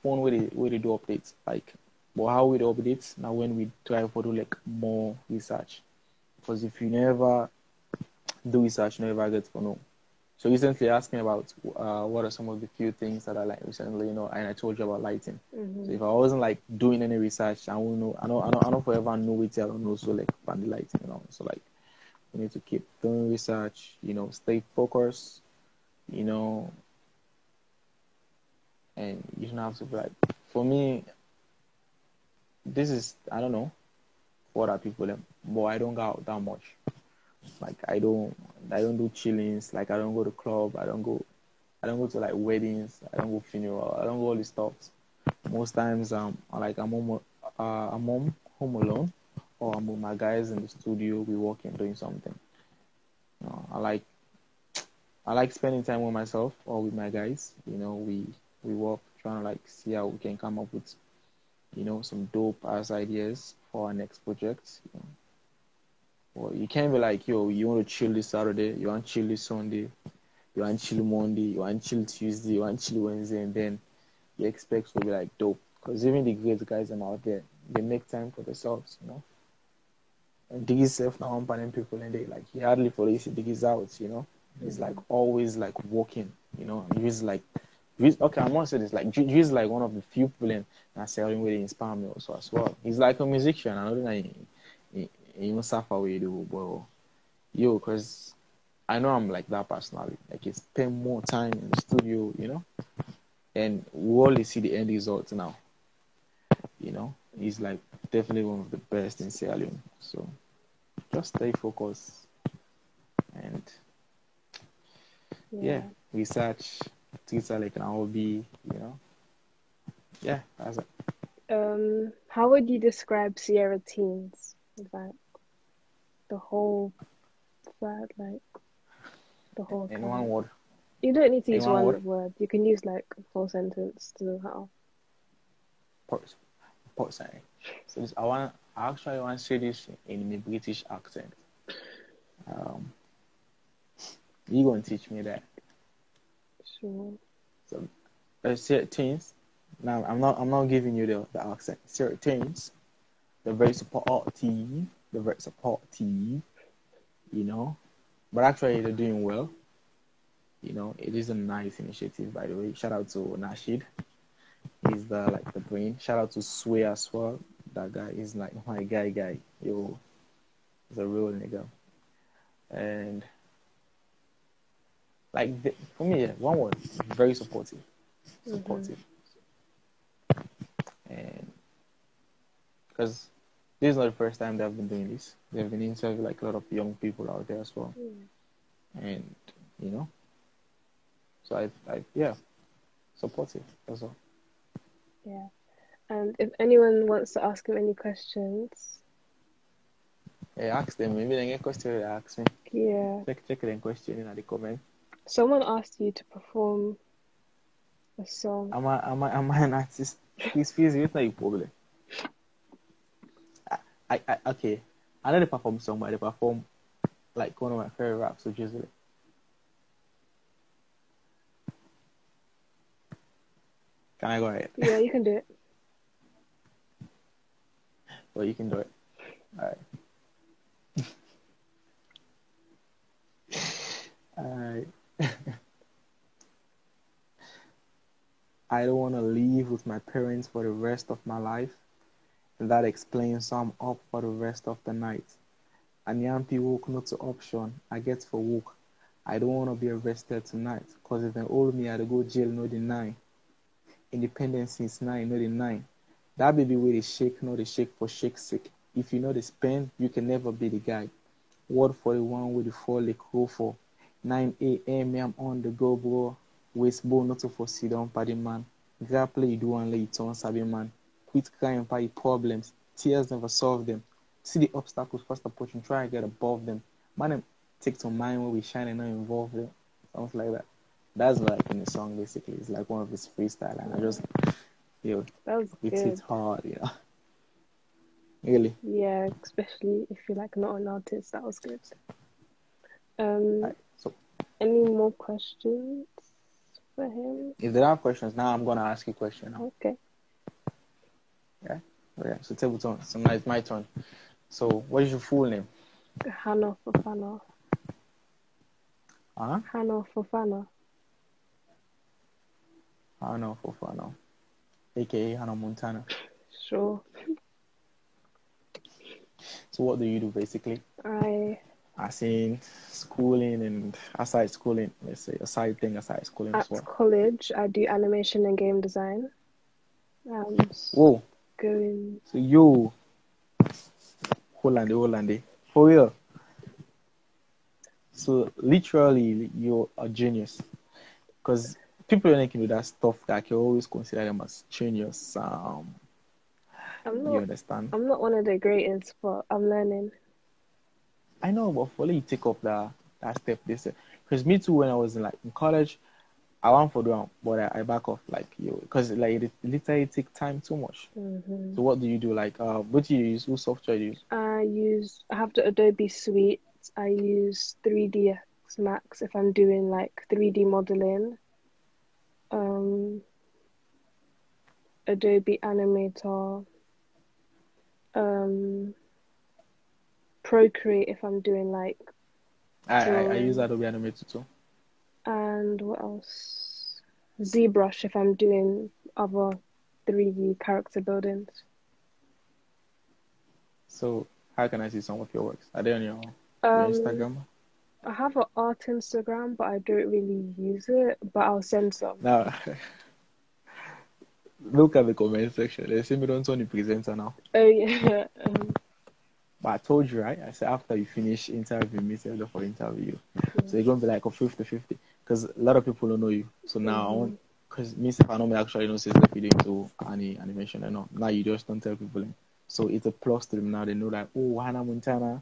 phone where they do updates. Like but how we do updates now when we try to do like more research. Because if you never do research, you never get to know. So recently asking about what are some of the few things that I like recently, and I told you about lighting. So if I wasn't like doing any research, I won't know. I don't forever know it. I don't know. So like find the lighting. So like we need to keep doing research. Stay focused. You know, and you don't have to be like. For me, this is I don't know what are people, but I don't go out that much. Like I don't do chillings. Like I don't go to club. I don't go to like weddings. I don't go funeral. I don't go all these stuff. Most times I'm home alone, or I'm with my guys in the studio. We working doing something. I like spending time with myself or with my guys. We work trying to like see how we can come up with some dope ass ideas for our next project. Well, you can't be like, yo, you want to chill this Saturday, you want to chill this Sunday, you want to chill Monday, you want to chill Tuesday, you want to chill Wednesday, and then you expect will be like dope. Because even the great guys are out there, they make time for themselves, And Diggy's self now on people and they like he hardly follows Diggy's out, He's like always like walking, He's like okay, I must say this, like he's like one of the few people in selling where they inspire me also as well. He's like a musician. I don't know he must suffer with you, but because I know I'm like that personally. Like, he spend more time in the studio, and we only see the end result now. He's like definitely one of the best in Sierra Leone. So just stay focused and research, Twitter like an hobby, Yeah, that's it. How would you describe Sierrateens? Like the whole thread, like the whole. In one word. You don't need to use one word. You can use like a full sentence to know how. Sorry. So this, I actually want to say this in a British accent. You gonna teach me that? Sure. So, Sierrateens. Now I'm not giving you the accent. Sierrateens. They're very supportive. But actually they're doing well. It is a nice initiative, by the way. Shout out to Nashid. He's the brain. Shout out to Sway as well. That guy is like my guy. Yo, he's a real nigga. And for me, one word, very supportive. And because this is not the first time they've been doing this. They've been interviewing like a lot of young people out there as well. And so I supportive. That's all. Yeah. And if anyone wants to ask him any questions, ask them. Maybe they get question they ask me. Yeah. Check the question in the comment. Someone asked you to perform a song. Am I an artist? Please, it's not a problem. Okay. I know they perform song, but they perform like one of my favorite raps, which is Can I go ahead? Yeah, you can do it. Well, you can do it. Alright. Alright. I don't want to live with my parents for the rest of my life. And that explains how I'm up for the rest of the night. And Yampi woke not to option. I get for work. I don't want to be arrested tonight. Because if they hold me, I'd go jail, no deny. Independence since 999. That baby way they shake, no they shake for shake's sake. If you know the spend, you can never be the guy. Word for the one with the 4 like roll for 9 a.m. I'm on the go, bro. Waste bone not to foresee down party man. Grab play do one late on sabi man. Quit crying by problems. Tears never solve them. See the obstacles first approach and try and get above them. Man, take to mind when we shine and not involve them. Something like that. That's like in the song basically. It's like one of his freestyle and I just it's hard, Really? Yeah, especially if you're like not an artist, that was good. Right, so any more questions for him? If there are questions, now I'm gonna ask you a question now. Okay. Yeah? Okay, so table turn. So now it's my turn. So what is your full name? Hannah Fofana. Huh? Hannah Fofana. Hannah Fofana. AKA Hannah Montana. Sure. So what do you do basically? As in schooling and aside schooling, let's say a side thing aside schooling as well. At college, I do animation and game design. Whoa. Going. So you, Hollande, for real. So literally, you're a genius, because people when they can do that stuff, that can always consider them as genius. You understand? I'm not one of the greatest, but I'm learning. I know, but for you take up that step, this because me too. When I was in college, I want for them, but I back off because it literally take time too much. Mm-hmm. So what do you do? What do you use? What software do you use? I have the Adobe Suite. I use 3ds Max if I'm doing 3D modeling. Adobe Animator, Procreate if I'm doing like I use drawing, Adobe Animator too. and what else? ZBrush if I'm doing other 3D character buildings. So how can I see some of your works? Are they on your Um, Instagram? I have an art Instagram, but I don't really use it. But I'll send some. Now look at the comment section. They say me don't turn the presenter now. Oh yeah. But I told you, right? I said after you finish interviewing me, say for interview. Yeah. So you're gonna be like a 50-50. Because a lot of people don't know you. So now I want, because me if I know me actually know since the video into any animation and all. Now you just don't tell people. So it's a plus to them now. They know like, oh, Hannah Montana,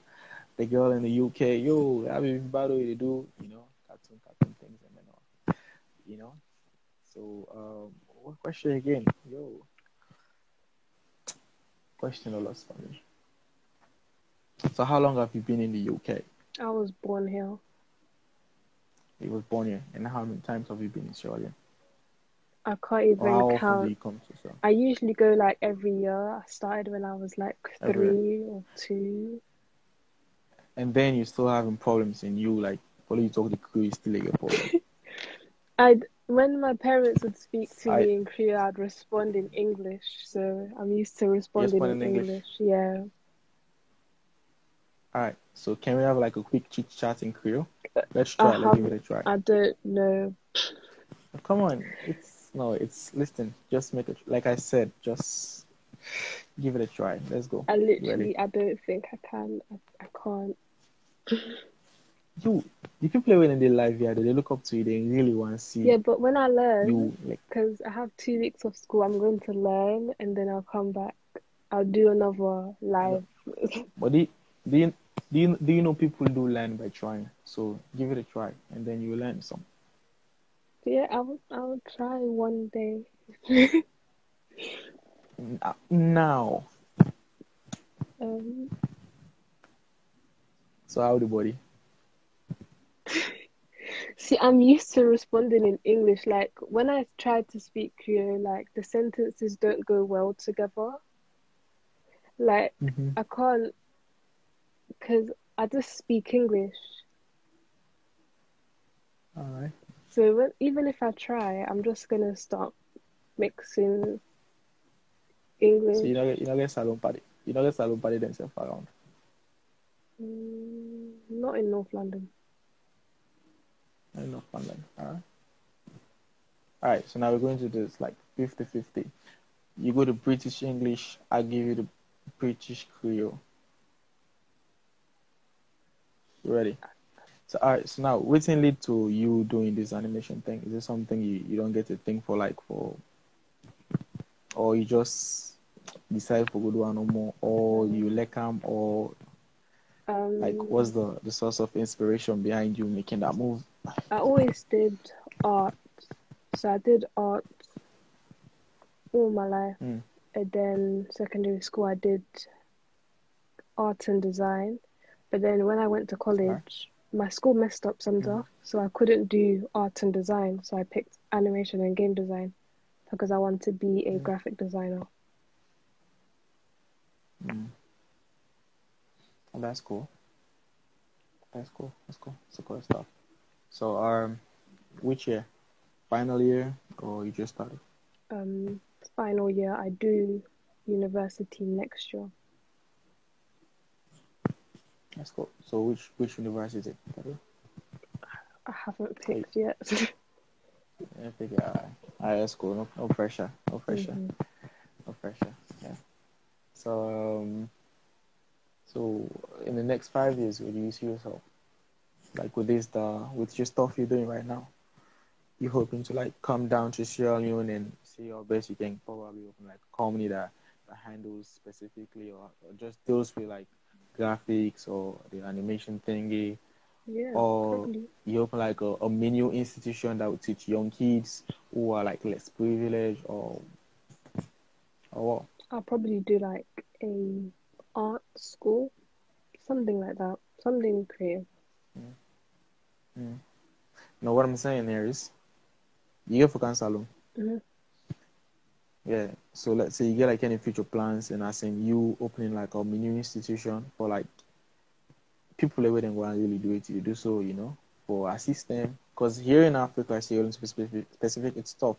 the girl in the UK, yo, I mean battle they do, cartoon things and then all. You know? So what question again? Yo. Question a lot for me. So how long have you been in the UK? I was born here. You was born here. And how many times have you been in Australia? I can't Or even how often do count. you come to Australia? I usually go like every year. I started when I was like Every year. 3 or 2. And then you're still having problems in you, like, while you talk the crew, you still get problem. When my parents would speak to I me in Creole, I'd respond in English. So I'm used to You responding respond in in English. English. Yeah. Alright, so can we have like a quick chit chat in Creole? Let's I try, let's give have. it a try. I don't know. Come on, listen, just make it, like I said, just give it a try. Let's go. Ready? I don't think I can. I can't. You can play when they live here, they look up to you, they really want to see Yeah, but when I learn, you, like, because I have 2 weeks of school, I'm going to learn and then I'll come back. I'll do another I know. live. But do you know people do learn by trying? So give it a try and then you learn some. Yeah, I'll try one day. Now, Um, so how the body? See, I'm used to responding in English. Like when I try to speak Creole, like the sentences don't go well together. Like Mm-hmm. I can't, because I just speak English. All right. So even if I try, I'm just gonna start mixing So English. get salon party. You know get salon party themselves around. Not in North London. I know Finland. All right. So now we're going to do this like 50-50. You go to British English, I give you the British Creole. You ready? So all right. So now, what's in lead to you doing this animation thing? Is it something you don't get a thing for like for, or you just decide for good one no more, or you Um, like them, or like what's um, the source of inspiration behind you making that move? I always did art. So I did art all my life. Mm. And then secondary school, I did art and design. But then when I went to All right. college, my school messed up some Mm. stuff, so I couldn't do art and design. So I picked animation and game design because I want to be a Mm. graphic designer. Mm. Well, that's cool. That's cool. That's cool. That's cool stuff. So, which year? Final year, or you just started? Um, Final year, I do university next year. That's cool. So, which university? I haven't Hey, picked yet. I think that's cool. No pressure. No pressure. hmm No pressure. Yeah. So, so in the next 5 years, where do you see yourself? Like with your stuff you're doing right now, you hoping to like come down to Sierra Leone and see your best you can probably open like a company that handles specifically or just deals with like graphics or the animation thingy, Yeah, or probably. you open like a mini institution that would teach young kids who are like less privileged or what? I'll probably do like a art school, something like that, something creative. Mm. Mm. Now what I'm saying here is you get for salon. hmm Yeah. So let's say you get like any future plans, and as in you opening like a mini institution for like people away then go and really do it, you do so, for a system. Because here in Africa, I say only specific, it's tough.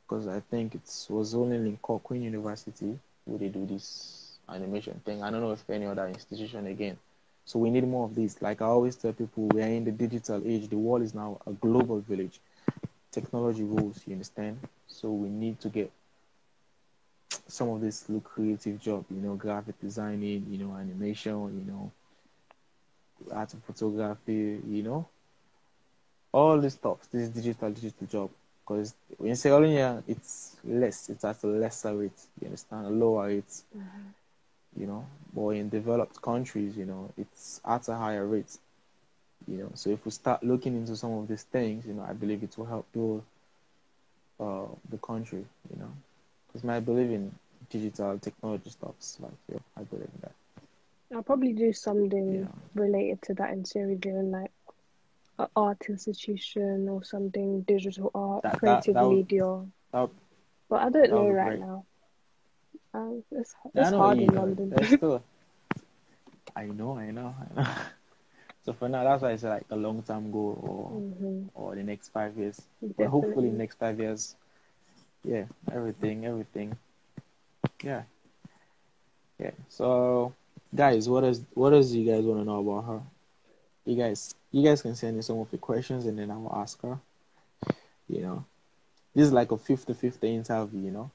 Because I think it was only in Queen University where they do this animation thing. I don't know if any other institution again. So we need more of this. Like I always tell people, we are in the digital age. The world is now a global village. Technology rules, you understand? So we need to get some of this look creative job, graphic designing, animation, art and photography, all this stuff, this digital job. Because in Sierra Leone, it's less, it's at a lesser rate, you understand, a lower rate, but in developed countries, it's at a higher rate, So if we start looking into some of these things, I believe it will help build the country, Because I believe in digital technology stuff, like, I believe in that. I'll probably do something Yeah. related to that in Sierra Leone, like an art institution or something, digital art, That that creative that would media. that, But I don't that know would be right great. now. It's Yeah, I it's know what hard you in know. London. There's still, I know. So for now, that's why I say like a long-term goal or the next 5 years. But hopefully, in the Definitely. next 5 years, yeah, everything, yeah, yeah. So, guys, what else do you guys want to know about her? You guys can send me some of the questions and then I will ask her. You know, this is like a 50-50 interview.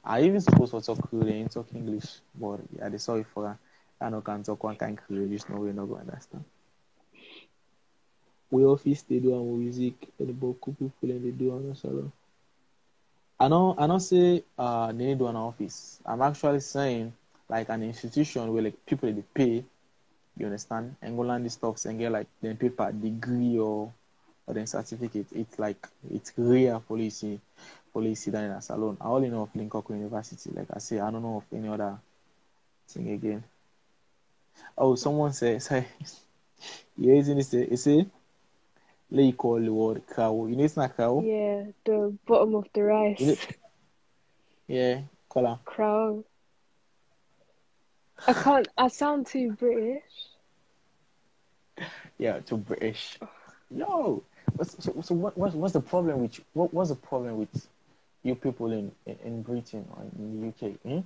I even supposed to talk Korean, talk English, but yeah, they sorry for her. I know can talk one kind Korean, just no way not going to understand. We office they do our music and the boku people and they do on the salon. I don't say they need do an office. I'm actually saying like an institution where like people they pay, you understand, and go learn these stuff and get like then paper degree or then certificate. It's like it's rare policy down in a salon. I only know of Lincoln University. Like I say, I don't know of any other thing again. Oh, someone say yeah, isn't it? It say let you call the word cow. It's not cow. Yeah, the bottom of the Is it? rice. Yeah, call Crown. I sound too British. Yeah, to British. Yo, so what's the problem with what's the problem with you people in Britain or in the UK? Hmm?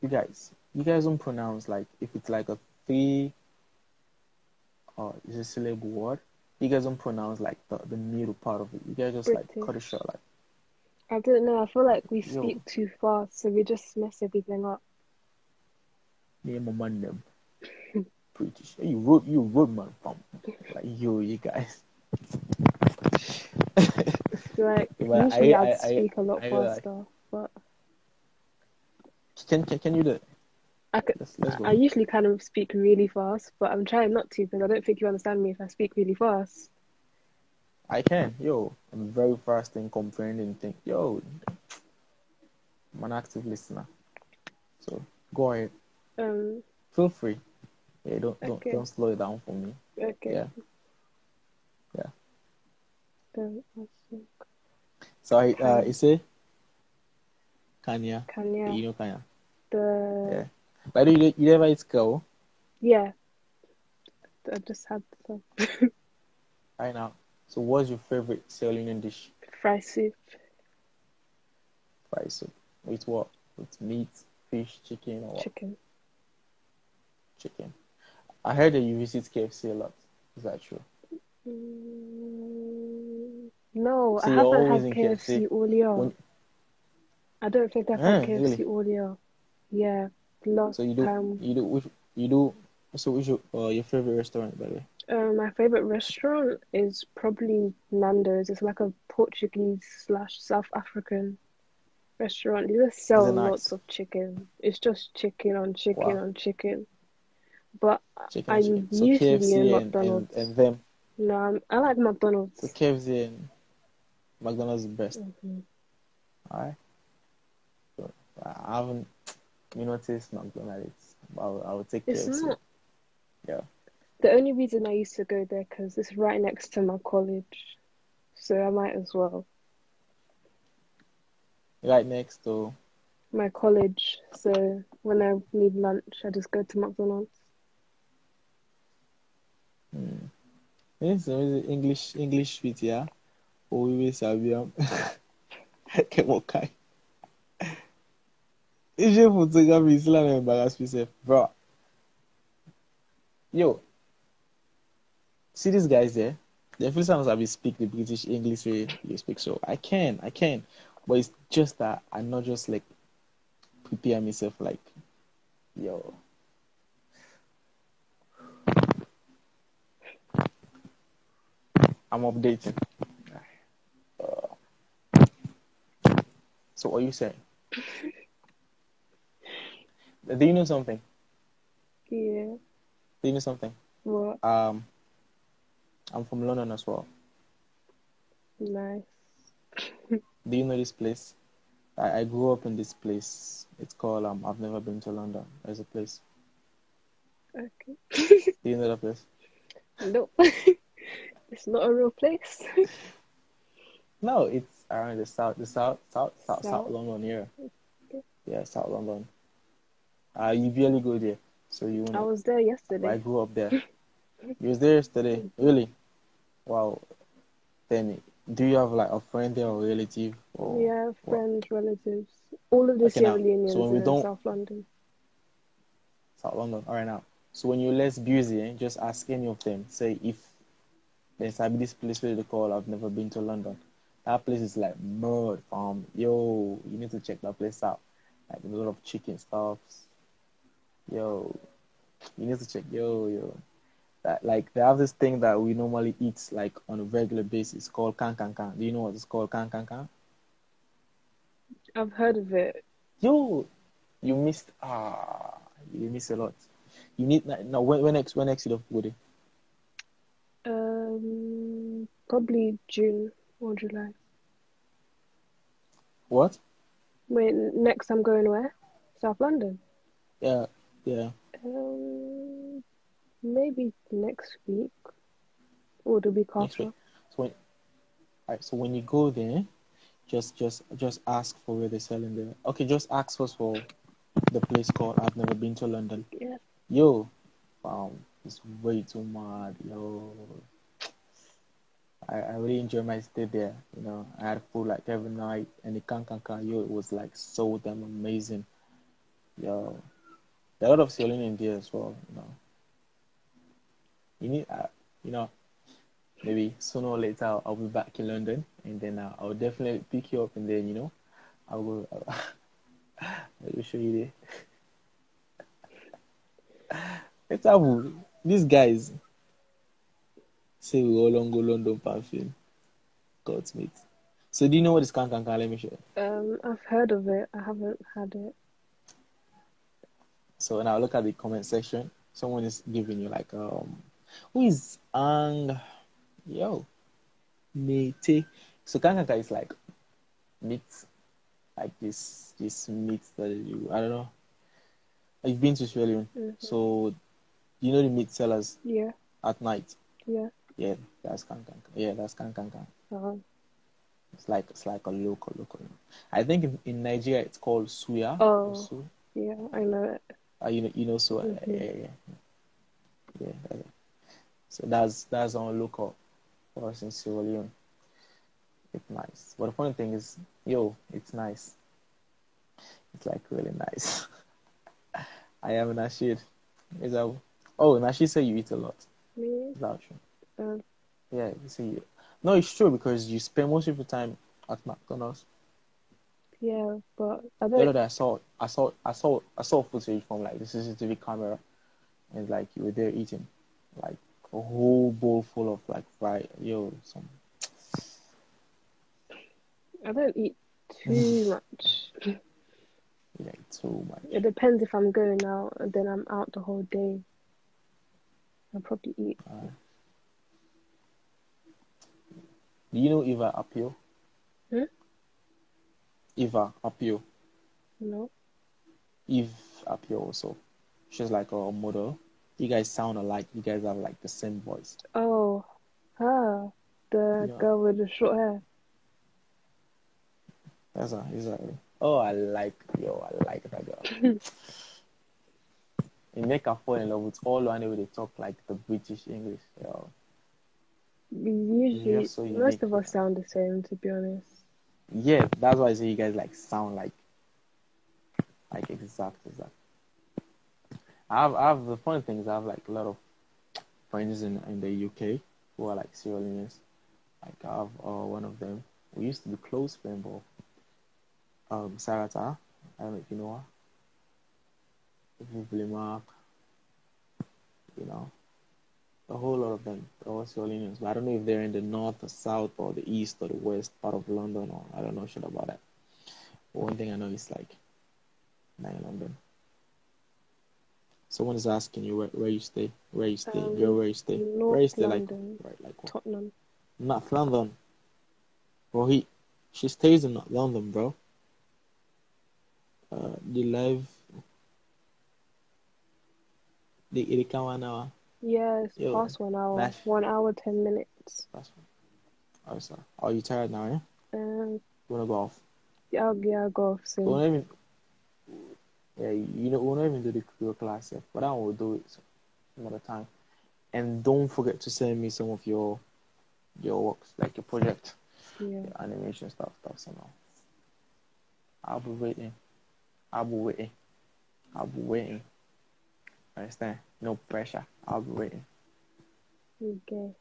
You guys don't pronounce like if it's like a three or is a syllable word. You guys don't pronounce like the middle part of it. You guys just like cut it British. short like I don't know. I feel like we yo, speak too fast, so we just mess everything up. name a man them British. You road man from like yo you guys. Like But usually I'd speak a lot I like faster, but can you do it? I could. Let's I go. usually kind of speak really fast, but I'm trying not to because I don't think you understand me if I speak really fast. I can. Yo, I'm very fast in comprehending things. Yo, I'm an active listener. So go ahead. Um. Feel free. Yeah, don't don't Okay. don't slow it down for me. Okay. Yeah, yeah. Also, So Can you say Kanya. Kanya. You know Kanya. The Yeah. By the way, you ever eat cow? Yeah. I just had some Right now. So what's your favorite Sierra Leonean dish? fry soup. Fried soup. With what? With meat, fish, chicken, or what? Chicken. Chicken. I heard that you visit KFC a lot. Is that true? No, I So you're haven't always had in KFC KFC all year. when I don't think I've had really? KFC all year. Yeah, last So you do time. you do which you do so which your favorite restaurant by the way? My favorite restaurant is probably Nando's. It's like a Portuguese slash South African restaurant. They just Is it sell lots nice? of chicken. It's just chicken on chicken Wow. on chicken. But Chicken and chicken. I'm So usually in KFC and McDonald's. them. No, I like So McDonald's. KFC and McDonald's is the best. Hmm. Alright. So I haven't noticed McDonald's. But I will take It's KFC. not Yeah. the only reason I used to go there because it's right next to my college, so I might as well. Right next to. my college. So when I need lunch, I just go to McDonald's. Yes, English sweet, yeah. Or we will Sabiam. Kemokai. If you photography Islam embarrass yourself, bro. Yo, see these guys there? The first times I will speak the British English way you speak, so I can. But it's just that I'm not just like prepare myself like, yo. I'm updating. So what are you saying? Do you know something? Yeah. Do you know something? What? I'm from London as well. Nice. Do you know this place? I grew up in this place. It's called I've never been to London. There's a place. Okay. Do you know that place? Nope. It's not a real place. No, it's around South So, London here. okay. Yeah, South London. You barely go there, so you I know. was there But I yesterday. grew up there. You was there yesterday, really? Wow. Then, do you have like a friend there or relative or Yeah, what? friends, relatives. All of the Okay, Sierra now. So Leoneans when we are in don't South London. South London, all right now. So when you're less busy, just ask any of them. Say if there's like this place where they call I've never been to London. That place is like mud. Yo, you need to check that place out. Like a lot of chicken stuffs. Yo, you need to check. Yo. That like they have this thing that we normally eat like on a regular basis called can. Do you know what it's called? Can. I've heard of it. Yo, you missed. You missed a lot. You need now. When next you go there? Probably June or July. What? Wait, next I'm going where? South London. Yeah, yeah. Um, Maybe next week or the week Next after. week. So when, alright, so when you go there, just ask for where they're selling there. Okay, just ask first for the place called I've never been to London. Yeah. Yo, it's way too mad. Yo, I really enjoy my stay there. You know, I had food like every night, and the can. Yo, it was like so damn amazing. Yo, there are a lot of selling in there as well. You know, you need, you know, maybe sooner or later I'll be back in London, and then I'll definitely pick you up, and then I'll go. I'll show you there. Let's have these guys say we all on go London perfume. God's mate. So do you know what is can? Let me show you. I've heard of it. I haven't had it. So now look at the comment section. Someone is giving you like who is yo mate. So can is like meat, like this meat that you I don't know. You've been to Sierra Leone, Mm-hmm. so you know the meat sellers Yeah. at night. Yeah. Yeah, that's can. Yeah, that's can. Uh-huh. It's like a local. I think in Nigeria it's called suya or Oh, su. yeah, I know it. You know suya. Mm-hmm. Yeah. So that's on local for us in Sierra Leone. It's nice. But the funny thing is, it's nice. It's like really nice. I am Nashid. Is that? Oh, Nashid said you eat a lot. Me? Is that true? Um, Yeah, you see. No, it's true because you spend most of your time at McDonald's. yeah, but I The don't. other day I saw footage from like the CCTV camera, and like you were there eating, like a whole bowl full of like fried some. I don't eat too much. Like too It much. depends if I'm going out and then I'm out the whole day. I'll probably eat. Do you know Eva Apio? Hmm? Eva Apio. No. Eve Apio also. She's like a model. You guys sound alike. You guys have like the same voice. Oh, her, You the know, girl with the short hair. that's her, exactly. Oh, I like that girl. It make her fall in love with all the way they talk like the British English. Yo. It's Usually, just so unique. most of us sound the same, to be honest. Yeah, that's why I say you guys like sound like exact. I have the funny thing is I have like a lot of friends in the UK who are like Sierrateens. Like I have one of them. We used to be close friends, but Sarata. I don't know if you know her. Mark, you know, a whole lot of them. They're all Sierrateans, but I don't know if they're in the north, the south, or the east or the west part of London, or I don't know shit about that. But one thing I know is like, not in London. Someone is asking you where you stay. Where you stay. Girl, where you stay. Where North you stay, like, London, right, like what? Tottenham. North London. Bro, she stays in North London, bro. The live, the come 1 hour. Yeah, it's Yo, past 1 hour. that's 1 hour, 10 minutes. oh, sorry. Are you tired now, yeah? Um, You wanna go off? yeah, I'll go off We soon. won't even, yeah, we'll not even do the career class yet, but that one will do it another time. And don't forget to send me some of your works, like your project, Yeah. your animation stuff, somehow. I'll be waiting. I'll be waiting. I'll be waiting. Understand? No pressure. I'll be waiting. Okay.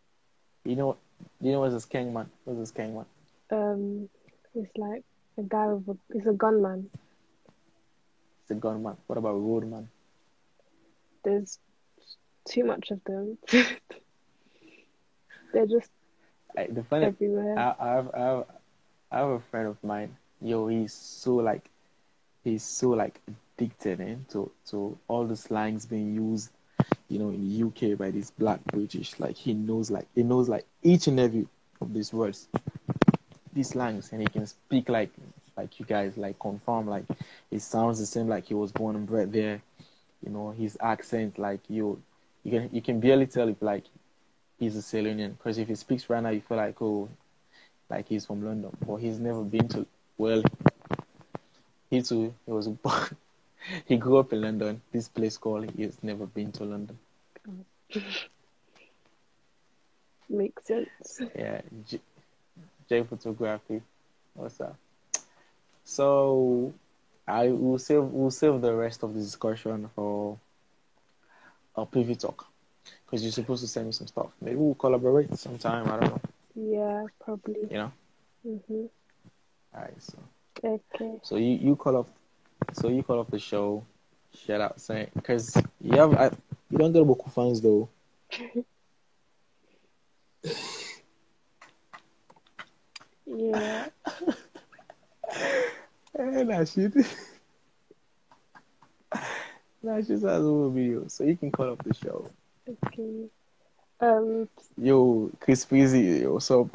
You know what? You know what's this king man? What's this king man? It's like a guy with it's a gunman. It's a gunman. What about roadman? There's too much of them. They're just The funny, everywhere. I have a friend of mine. Yo, he's so like addicted to all the slangs being used, in the UK by these black British. Like he knows like each and every of these words, these slangs, and he can speak like you guys, like confirm, like it sounds the same, like he was born and bred there. His accent, like you can barely tell if like he's a Salonian, because if he speaks right now, you feel like, oh, like he's from London, but he's never been to. Well, he too, he was he grew up in London. This place called, he's never been to London. Makes sense. Yeah, J photography. What's up? So I will save the rest of the discussion for a PV talk, because you're supposed to send me some stuff. Maybe we'll collaborate sometime. I don't know. Yeah, probably. You know. Mhm. All right. So Okay. so you call off. So you call off the show. Shout out, saying, because you don't get Boku fans though. Yeah. Nah, shit. Nah, shit has a video, so you can call off the show. Okay. Yo, Chris Freezy, yo, what's up?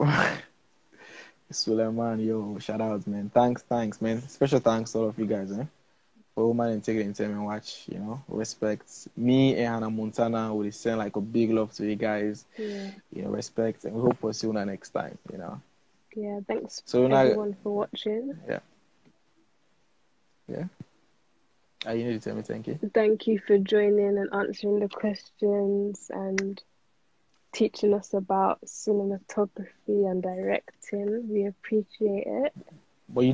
Suleiman, yo, shout out, man. Thanks, man. Special thanks to all of you guys, for woman integrity and time and watch, respect. Me and Hannah Montana will send like a big love to you guys, Yeah. Respect, and we hope to see you next time, Yeah. Thanks So now, everyone for watching. yeah. You need to tell me thank you. Thank you for joining and answering the questions and teaching us about cinematography and directing. We appreciate it. But you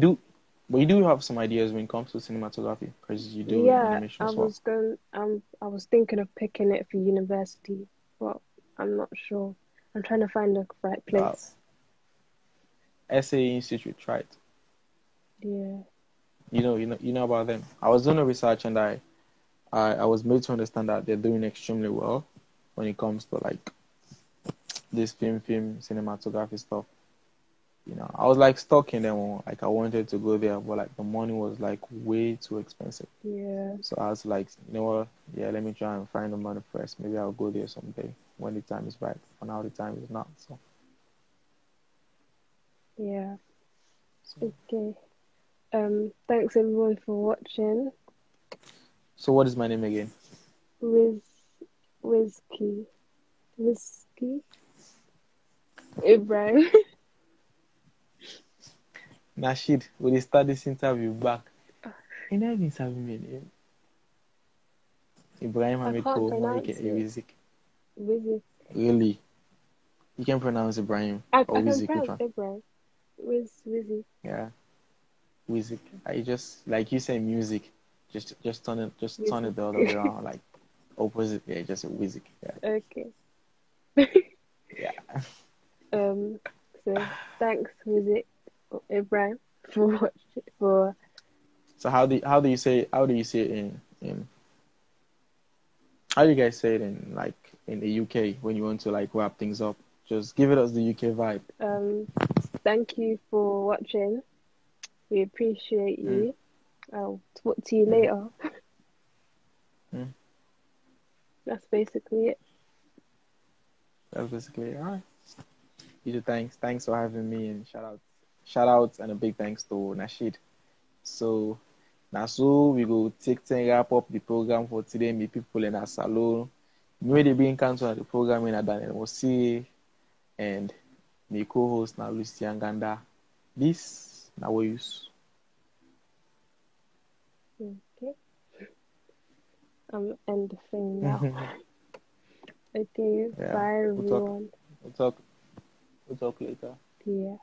do have some ideas when it comes to cinematography, because you do Yeah, animation as well. I was thinking of picking it for university, but I'm not sure. I'm trying to find the right place. SA Institute, right? Yeah. You know about them. I was doing a research, and I was made to understand that they're doing extremely well when it comes to like this film cinematography stuff. I was like stuck in them. Like I wanted to go there, but like the money was like way too expensive. Yeah. So I was like, you know what? Yeah, let me try and find the money first. Maybe I'll go there someday when the time is right. For now, the time is not. Yeah. So Okay. Thanks everyone for watching. what is my name again? Wiz Whiskey Ibrahim. Nashid, will they start this interview back? And I've been serving me. Ibrahim I Hamid can't Ko, pronounce it. Wizik. Wizik. Really? You can pronounce Ibrahim or I can Wizik, which pronounce one? Ibrahim. Wizik. Yeah, Wizik. I just like you say music. Just turn it Wizik. the other way around, like opposite. Yeah, just a Wizik. Yeah. Okay. Yeah. So thanks, Wizik, Ibrahim, for watching, for So how do you say it in how do you guys say it in like in the UK when you want to like wrap things up? Just give it us the UK vibe. thank you for watching. We appreciate Mm, you. I'll talk to you mm, later. mm. That's basically it. That's basically it. All right. You do thanks for having me and shout out and a big thanks to Nashid. So now so we go take 10 wrap up the program for today. Me people in our salon. Me they being cancelled the program in Daniel Mosi and my co-host now Lucy Ganda. This now we use. Okay. I'm end the thing now. Okay. Yeah. Bye, We'll talk everyone. we'll talk we'll talk later. Yeah.